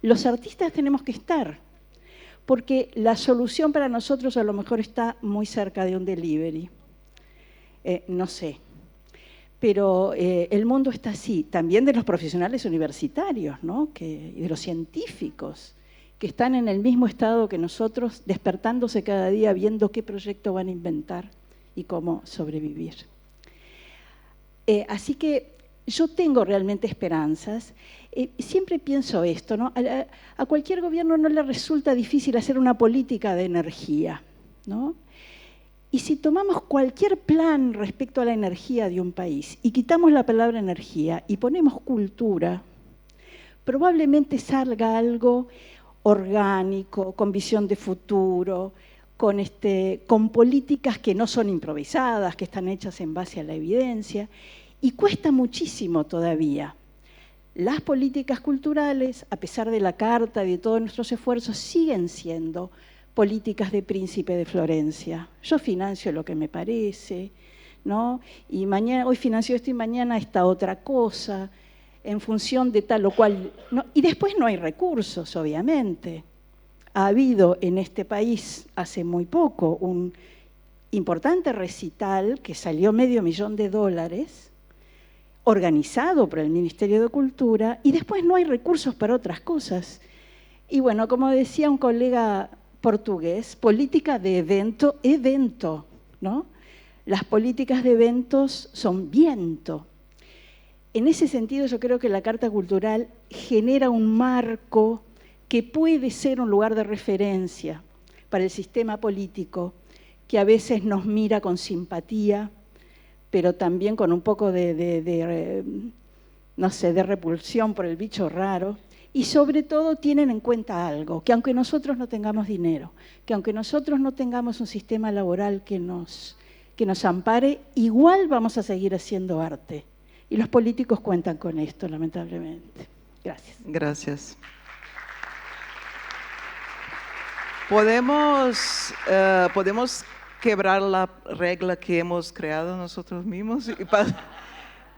los artistas tenemos que estar, porque la solución para nosotros a lo mejor está muy cerca de un delivery, no sé, pero el mundo está así, también de los profesionales universitarios, ¿no?, y de los científicos, que están en el mismo estado que nosotros, despertándose cada día, viendo qué proyecto van a inventar y cómo sobrevivir. Así que yo tengo realmente esperanzas. Siempre pienso esto, ¿no? A cualquier gobierno no le resulta difícil hacer una política de energía, ¿no? Y si tomamos cualquier plan respecto a la energía de un país y quitamos la palabra energía y ponemos cultura, probablemente salga algo orgánico, con visión de futuro, con políticas que no son improvisadas, que están hechas en base a la evidencia, y cuesta muchísimo todavía. Las políticas culturales, a pesar de la carta y de todos nuestros esfuerzos, siguen siendo políticas de príncipe de Florencia. Yo financio lo que me parece, ¿no? Y hoy financio esto y mañana esta otra cosa, en función de tal o cual, ¿no? Y después no hay recursos, obviamente. Ha habido en este país hace muy poco un importante recital que salió $500,000, organizado por el Ministerio de Cultura, y después no hay recursos para otras cosas. Y bueno, como decía un colega portugués, política de evento, ¿no? Las políticas de eventos son viento. En ese sentido, yo creo que la Carta Cultural genera un marco que puede ser un lugar de referencia para el sistema político, que a veces nos mira con simpatía, pero también con un poco no sé, de repulsión por el bicho raro, y sobre todo tienen en cuenta algo, que aunque nosotros no tengamos dinero, que aunque nosotros no tengamos un sistema laboral que nos ampare, igual vamos a seguir haciendo arte. Y los políticos cuentan con esto, lamentablemente. Gracias. Gracias. ¿Podemos quebrar la regla que hemos creado nosotros mismos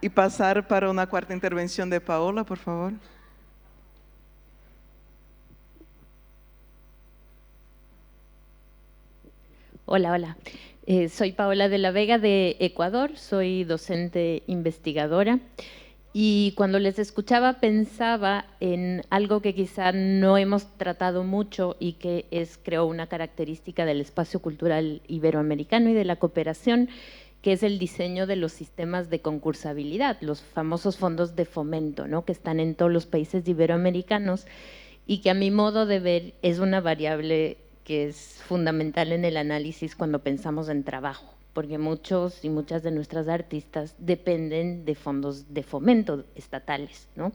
Y pasar para una cuarta intervención de Paola, por favor. Hola, hola. Soy Paola de la Vega de Ecuador, soy docente investigadora y cuando les escuchaba pensaba en algo que quizá no hemos tratado mucho y que es, creo, una característica del espacio cultural iberoamericano y de la cooperación, que es el diseño de los sistemas de concursabilidad, los famosos fondos de fomento, ¿no?, que están en todos los países iberoamericanos y que a mi modo de ver es una variable que es fundamental en el análisis cuando pensamos en trabajo, porque muchos y muchas de nuestras artistas dependen de fondos de fomento estatales, ¿no?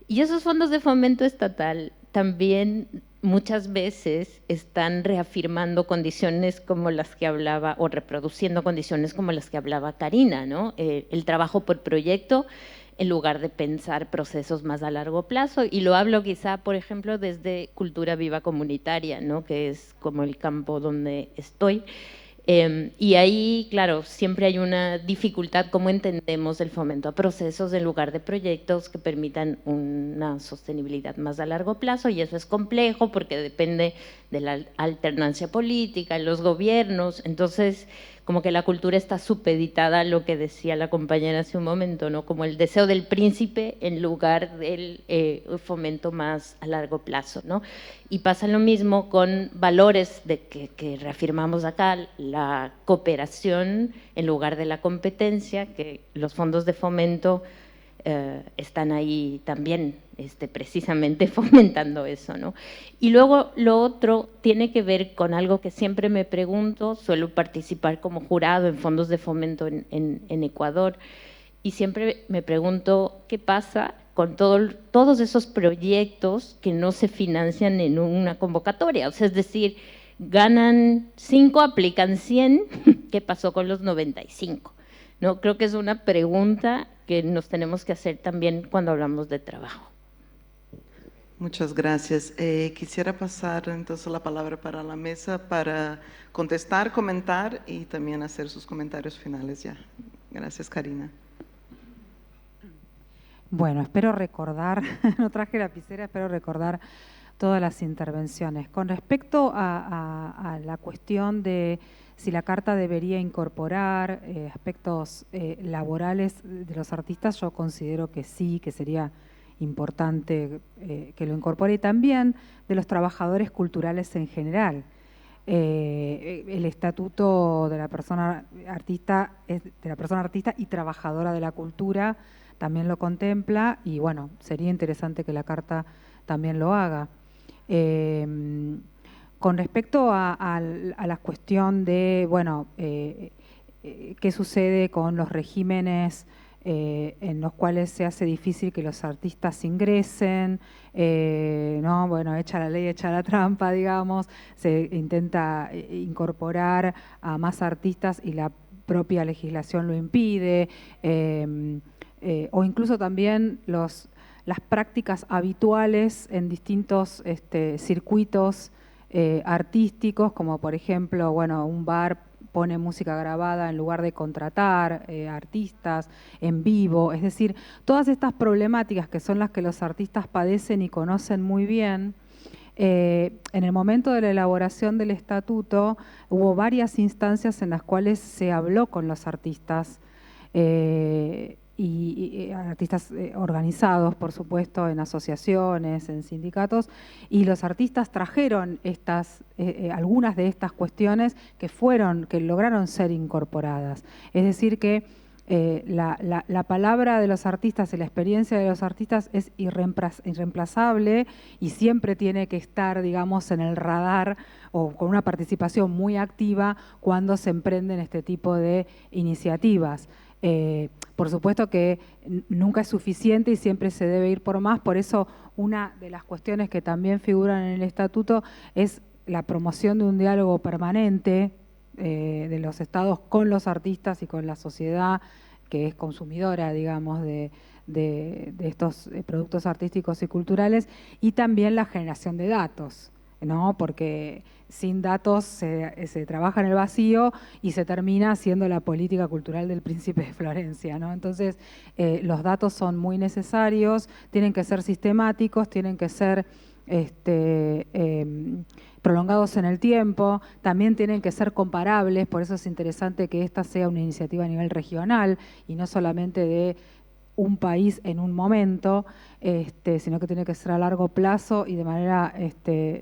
Y esos fondos de fomento estatal también muchas veces están reafirmando condiciones como las que hablaba, o reproduciendo condiciones como las que hablaba Karina, ¿no? El trabajo por proyecto, en lugar de pensar procesos más a largo plazo. Y lo hablo quizá, por ejemplo, desde Cultura Viva Comunitaria, ¿no?, que es como el campo donde estoy. Y ahí, claro, siempre hay una dificultad, cómo entendemos el fomento a procesos en lugar de proyectos que permitan una sostenibilidad más a largo plazo, y eso es complejo porque depende de la alternancia política, los gobiernos. Entonces, como que la cultura está supeditada a lo que decía la compañera hace un momento, ¿no?, como el deseo del príncipe en lugar del fomento más a largo plazo, ¿no? Y pasa lo mismo con valores que reafirmamos acá, la cooperación en lugar de la competencia, que los fondos de fomento están ahí también precisamente fomentando eso, ¿no? Y luego lo otro tiene que ver con algo que siempre me pregunto, suelo participar como jurado en fondos de fomento en Ecuador, y siempre me pregunto qué pasa con todos esos proyectos que no se financian en una convocatoria. O sea, es decir, ganan 5, aplican 100, ¿qué pasó con los 95? ¿No? Creo que es una pregunta que nos tenemos que hacer también cuando hablamos de trabajo. Muchas gracias. Quisiera pasar entonces la palabra para la mesa para contestar, comentar y también hacer sus comentarios finales ya. Gracias, Karina. Bueno, espero recordar, no traje lapicera, espero recordar todas las intervenciones. Con respecto a la cuestión de si la Carta debería incorporar aspectos laborales de los artistas, yo considero que sí, que sería importante que lo incorpore, y también de los trabajadores culturales en general. El estatuto de la persona artista es de la persona artista y trabajadora de la cultura, también lo contempla, y bueno, sería interesante que la Carta también lo haga. Con respecto a la cuestión de, bueno, qué sucede con los regímenes en los cuales se hace difícil que los artistas ingresen, ¿no? Bueno, echa la ley, echa la trampa, digamos, se intenta incorporar a más artistas y la propia legislación lo impide, o incluso también las prácticas habituales en distintos circuitos artísticos, como por ejemplo, bueno, un bar pone música grabada en lugar de contratar artistas en vivo. Es decir, todas estas problemáticas que son las que los artistas padecen y conocen muy bien. En el momento de la elaboración del estatuto hubo varias instancias en las cuales se habló con los artistas y artistas organizados, por supuesto, en asociaciones, en sindicatos, y los artistas trajeron algunas de estas cuestiones que lograron ser incorporadas. Es decir que la palabra de los artistas y la experiencia de los artistas es irreemplazable y siempre tiene que estar, digamos, en el radar o con una participación muy activa cuando se emprenden este tipo de iniciativas. Por supuesto que nunca es suficiente y siempre se debe ir por más, por eso una de las cuestiones que también figuran en el estatuto es la promoción de un diálogo permanente de los estados con los artistas y con la sociedad que es consumidora, digamos, de estos productos artísticos y culturales, y también la generación de datos. ¿no? Porque sin datos se trabaja en el vacío y se termina haciendo la política cultural del Príncipe de Florencia, ¿no? Entonces, los datos son muy necesarios, tienen que ser sistemáticos, tienen que ser prolongados en el tiempo, también tienen que ser comparables, por eso es interesante que esta sea una iniciativa a nivel regional y no solamente de un país en un momento, sino que tiene que ser a largo plazo y de manera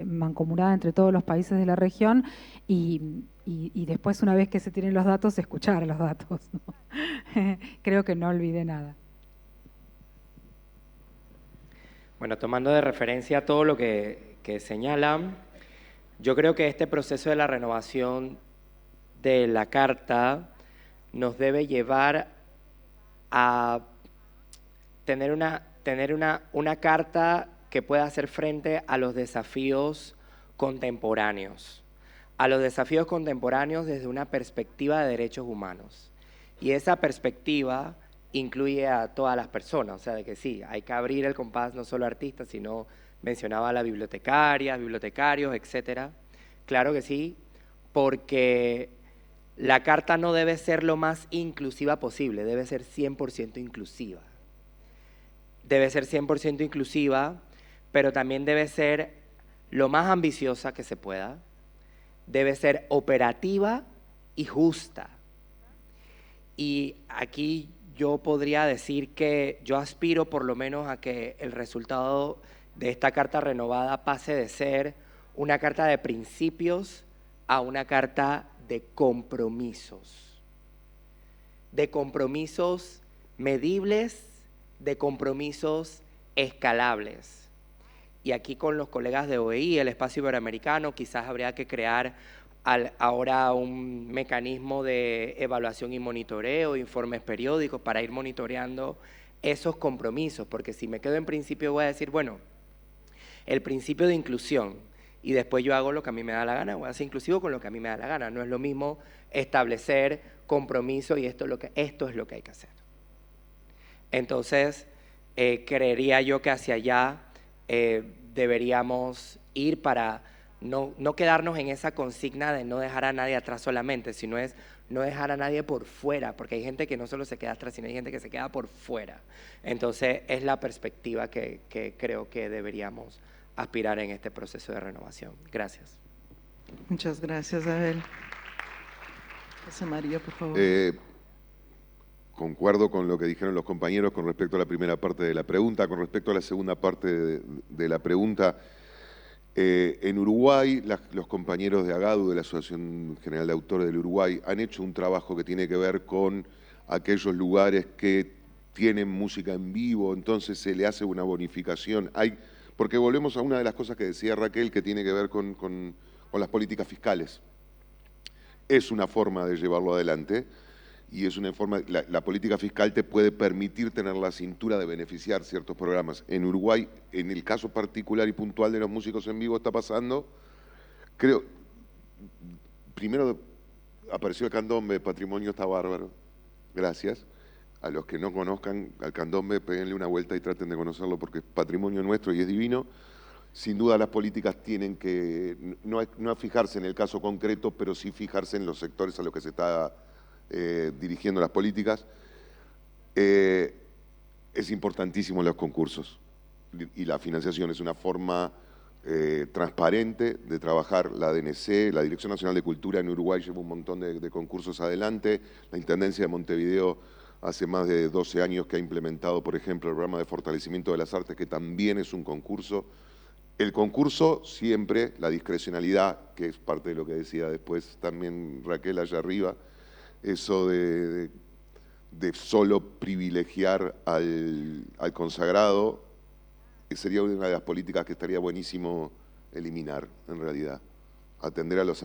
mancomunada entre todos los países de la región y después, una vez que se tienen los datos, escuchar los datos, ¿no? Creo que no olvidé nada. Bueno, tomando de referencia todo lo que señalan, yo creo que este proceso de la renovación de la Carta nos debe llevar a tener una carta que pueda hacer frente a los desafíos contemporáneos, desde una perspectiva de derechos humanos. Y esa perspectiva incluye a todas las personas, o sea, de que sí, hay que abrir el compás no solo a artistas, sino mencionaba a las bibliotecarias, bibliotecarios, etcétera. Claro que sí, porque la carta no debe ser lo más inclusiva posible, debe ser 100% inclusiva. Debe ser 100% inclusiva, pero también debe ser lo más ambiciosa que se pueda, debe ser operativa y justa. Y aquí yo podría decir que yo aspiro por lo menos a que el resultado de esta carta renovada pase de ser una carta de principios a una carta de compromisos medibles, de compromisos escalables. Y aquí con los colegas de OEI, el Espacio Iberoamericano, quizás habría que crear ahora un mecanismo de evaluación y monitoreo, informes periódicos para ir monitoreando esos compromisos, porque si me quedo en principio voy a decir, bueno, el principio de inclusión, y después yo hago lo que a mí me da la gana, voy a ser inclusivo con lo que a mí me da la gana. No es lo mismo establecer compromiso y esto es lo que hay que hacer. Entonces, creería yo que hacia allá deberíamos ir para no quedarnos en esa consigna de no dejar a nadie atrás solamente, sino es no dejar a nadie por fuera, porque hay gente que no solo se queda atrás, sino hay gente que se queda por fuera. Entonces, es la perspectiva que creo que deberíamos aspirar en este proceso de renovación. Gracias. Muchas gracias, Abel. José María, por favor. Concuerdo con lo que dijeron los compañeros con respecto a la primera parte de la pregunta. Con respecto a la segunda parte de la pregunta, en Uruguay, los compañeros de AGADU, de la Asociación General de Autores del Uruguay, han hecho un trabajo que tiene que ver con aquellos lugares que tienen música en vivo, entonces se le hace una bonificación. Porque volvemos a una de las cosas que decía Raquel, que tiene que ver con las políticas fiscales. Es una forma de llevarlo adelante. Y es una forma, la política fiscal te puede permitir tener la cintura de beneficiar ciertos programas. En Uruguay, en el caso particular y puntual de los músicos en vivo, está pasando, creo, primero apareció el candombe, Patrimonio, está bárbaro, gracias. A los que no conozcan al candombe, péguenle una vuelta y traten de conocerlo porque es patrimonio nuestro y es divino. Sin duda las políticas tienen que, no fijarse en el caso concreto, pero sí fijarse en los sectores a los que se está dirigiendo las políticas. Es importantísimo los concursos y la financiación es una forma transparente de trabajar. La DNC, la Dirección Nacional de Cultura en Uruguay lleva un montón de concursos adelante. La Intendencia de Montevideo hace más de 12 años que ha implementado, por ejemplo, el programa de fortalecimiento de las artes, que también es un concurso. El concurso siempre, la discrecionalidad, que es parte de lo que decía después también Raquel allá arriba, eso de solo privilegiar al consagrado, sería una de las políticas que estaría buenísimo eliminar, en realidad. Atender a los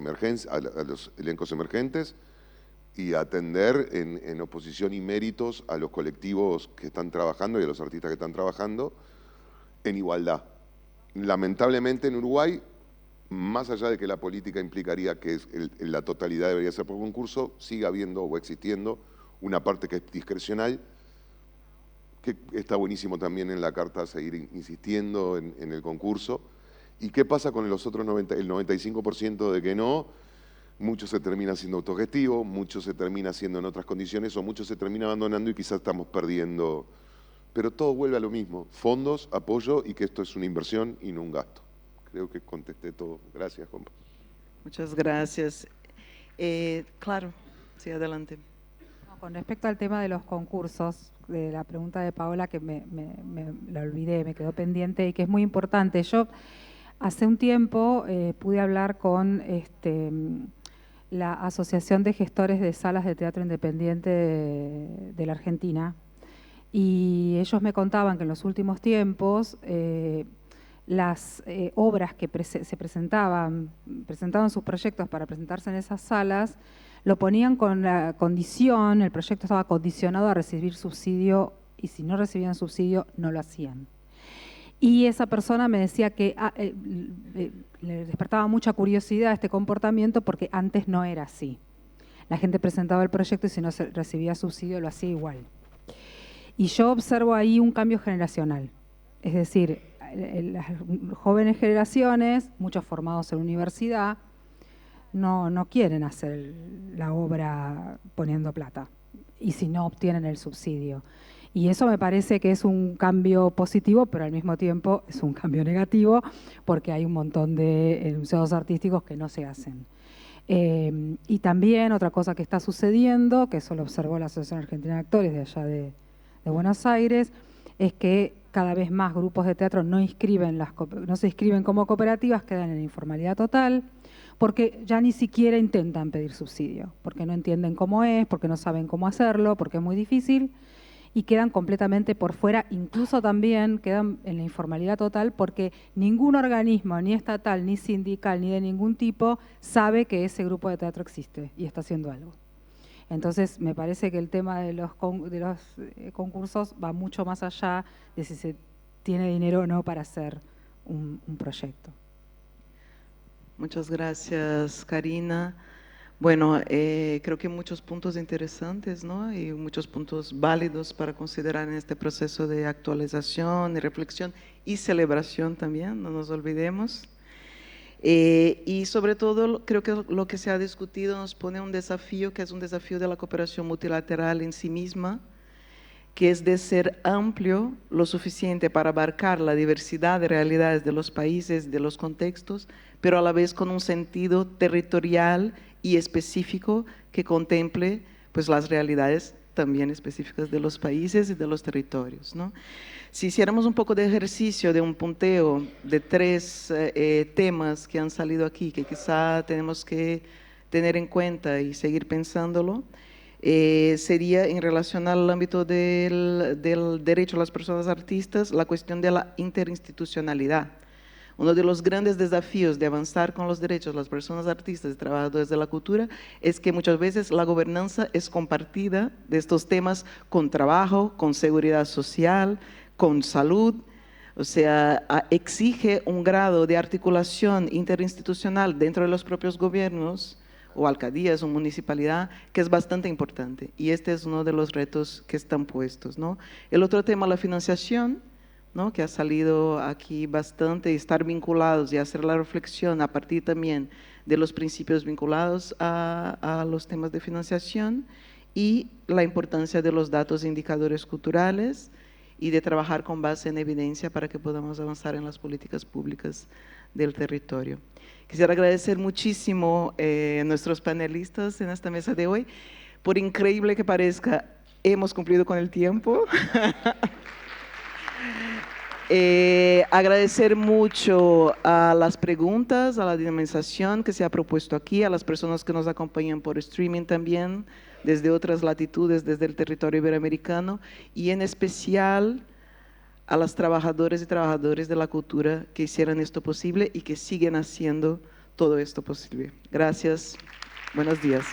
elencos emergentes y atender en oposición y méritos a los colectivos que están trabajando y a los artistas que están trabajando en igualdad. Lamentablemente en Uruguay, más allá de que la política implicaría que la totalidad debería ser por concurso, sigue habiendo o existiendo una parte que es discrecional, que está buenísimo también en la carta seguir insistiendo en el concurso, ¿Y qué pasa con los otros el 95% de que no? Mucho se termina siendo autogestivo, mucho se termina haciendo en otras condiciones o mucho se termina abandonando y quizás estamos perdiendo. Pero todo vuelve a lo mismo, fondos, apoyo y que esto es una inversión y no un gasto. Creo que contesté todo. Gracias, Juan. Muchas gracias. Claro, sí, adelante. Con respecto al tema de los concursos, de la pregunta de Paola, que la olvidé, me quedó pendiente y que es muy importante. Yo hace un tiempo pude hablar con la Asociación de Gestores de Salas de Teatro Independiente de la Argentina, y ellos me contaban que en los últimos tiempos las obras que se presentaban sus proyectos para presentarse en esas salas, lo ponían con la condición, el proyecto estaba condicionado a recibir subsidio, y si no recibían subsidio, no lo hacían. Y esa persona me decía que le despertaba mucha curiosidad este comportamiento porque antes no era así. La gente presentaba el proyecto y si no se recibía subsidio lo hacía igual. Y yo observo ahí un cambio generacional. Es decir, las jóvenes generaciones, muchos formados en universidad, no quieren hacer la obra poniendo plata, y si no obtienen el subsidio. Y eso me parece que es un cambio positivo, pero al mismo tiempo es un cambio negativo, porque hay un montón de enunciados artísticos que no se hacen. Y también otra cosa que está sucediendo, que eso lo observó la Asociación Argentina de Actores de allá de Buenos Aires, es que cada vez más grupos de teatro no se inscriben como cooperativas, quedan en informalidad total, porque ya ni siquiera intentan pedir subsidio, porque no entienden cómo es, porque no saben cómo hacerlo, porque es muy difícil, y quedan completamente por fuera, incluso también quedan en la informalidad total, porque ningún organismo, ni estatal, ni sindical, ni de ningún tipo, sabe que ese grupo de teatro existe y está haciendo algo. Entonces, me parece que el tema de los concursos va mucho más allá de si se tiene dinero o no para hacer un proyecto. Muchas gracias, Karina. Bueno, creo que muchos puntos interesantes, ¿no? Y muchos puntos válidos para considerar en este proceso de actualización y reflexión y celebración también, no nos olvidemos. Y sobre todo, creo que lo que se ha discutido nos pone un desafío, que es un desafío de la cooperación multilateral en sí misma, que es de ser amplio lo suficiente para abarcar la diversidad de realidades de los países, de los contextos, pero a la vez con un sentido territorial y específico que contemple pues, las realidades también específicas de los países y de los territorios, ¿no? Si hiciéramos un poco de ejercicio de un punteo de 3 temas que han salido aquí, que quizá tenemos que tener en cuenta y seguir pensándolo, sería en relación al ámbito del derecho a las personas artistas, la cuestión de la interinstitucionalidad. Uno de los grandes desafíos de avanzar con los derechos de las personas artistas y trabajadores de la cultura es que muchas veces la gobernanza es compartida de estos temas con trabajo, con seguridad social, con salud. O sea, exige un grado de articulación interinstitucional dentro de los propios gobiernos o alcaldías o municipalidad, que es bastante importante. Y este es uno de los retos que están puestos, ¿no? El otro tema, la financiación, ¿no? Que ha salido aquí bastante, estar vinculados y hacer la reflexión a partir también de los principios vinculados a los temas de financiación y la importancia de los datos e indicadores culturales y de trabajar con base en evidencia para que podamos avanzar en las políticas públicas del territorio. Quisiera agradecer muchísimo a nuestros panelistas en esta mesa de hoy. Por increíble que parezca, hemos cumplido con el tiempo. Agradecer mucho a las preguntas, a la dinamización que se ha propuesto aquí, a las personas que nos acompañan por streaming también, desde otras latitudes, desde el territorio iberoamericano, y en especial a las trabajadoras y trabajadores de la cultura que hicieron esto posible y que siguen haciendo todo esto posible. Gracias. Buenos días.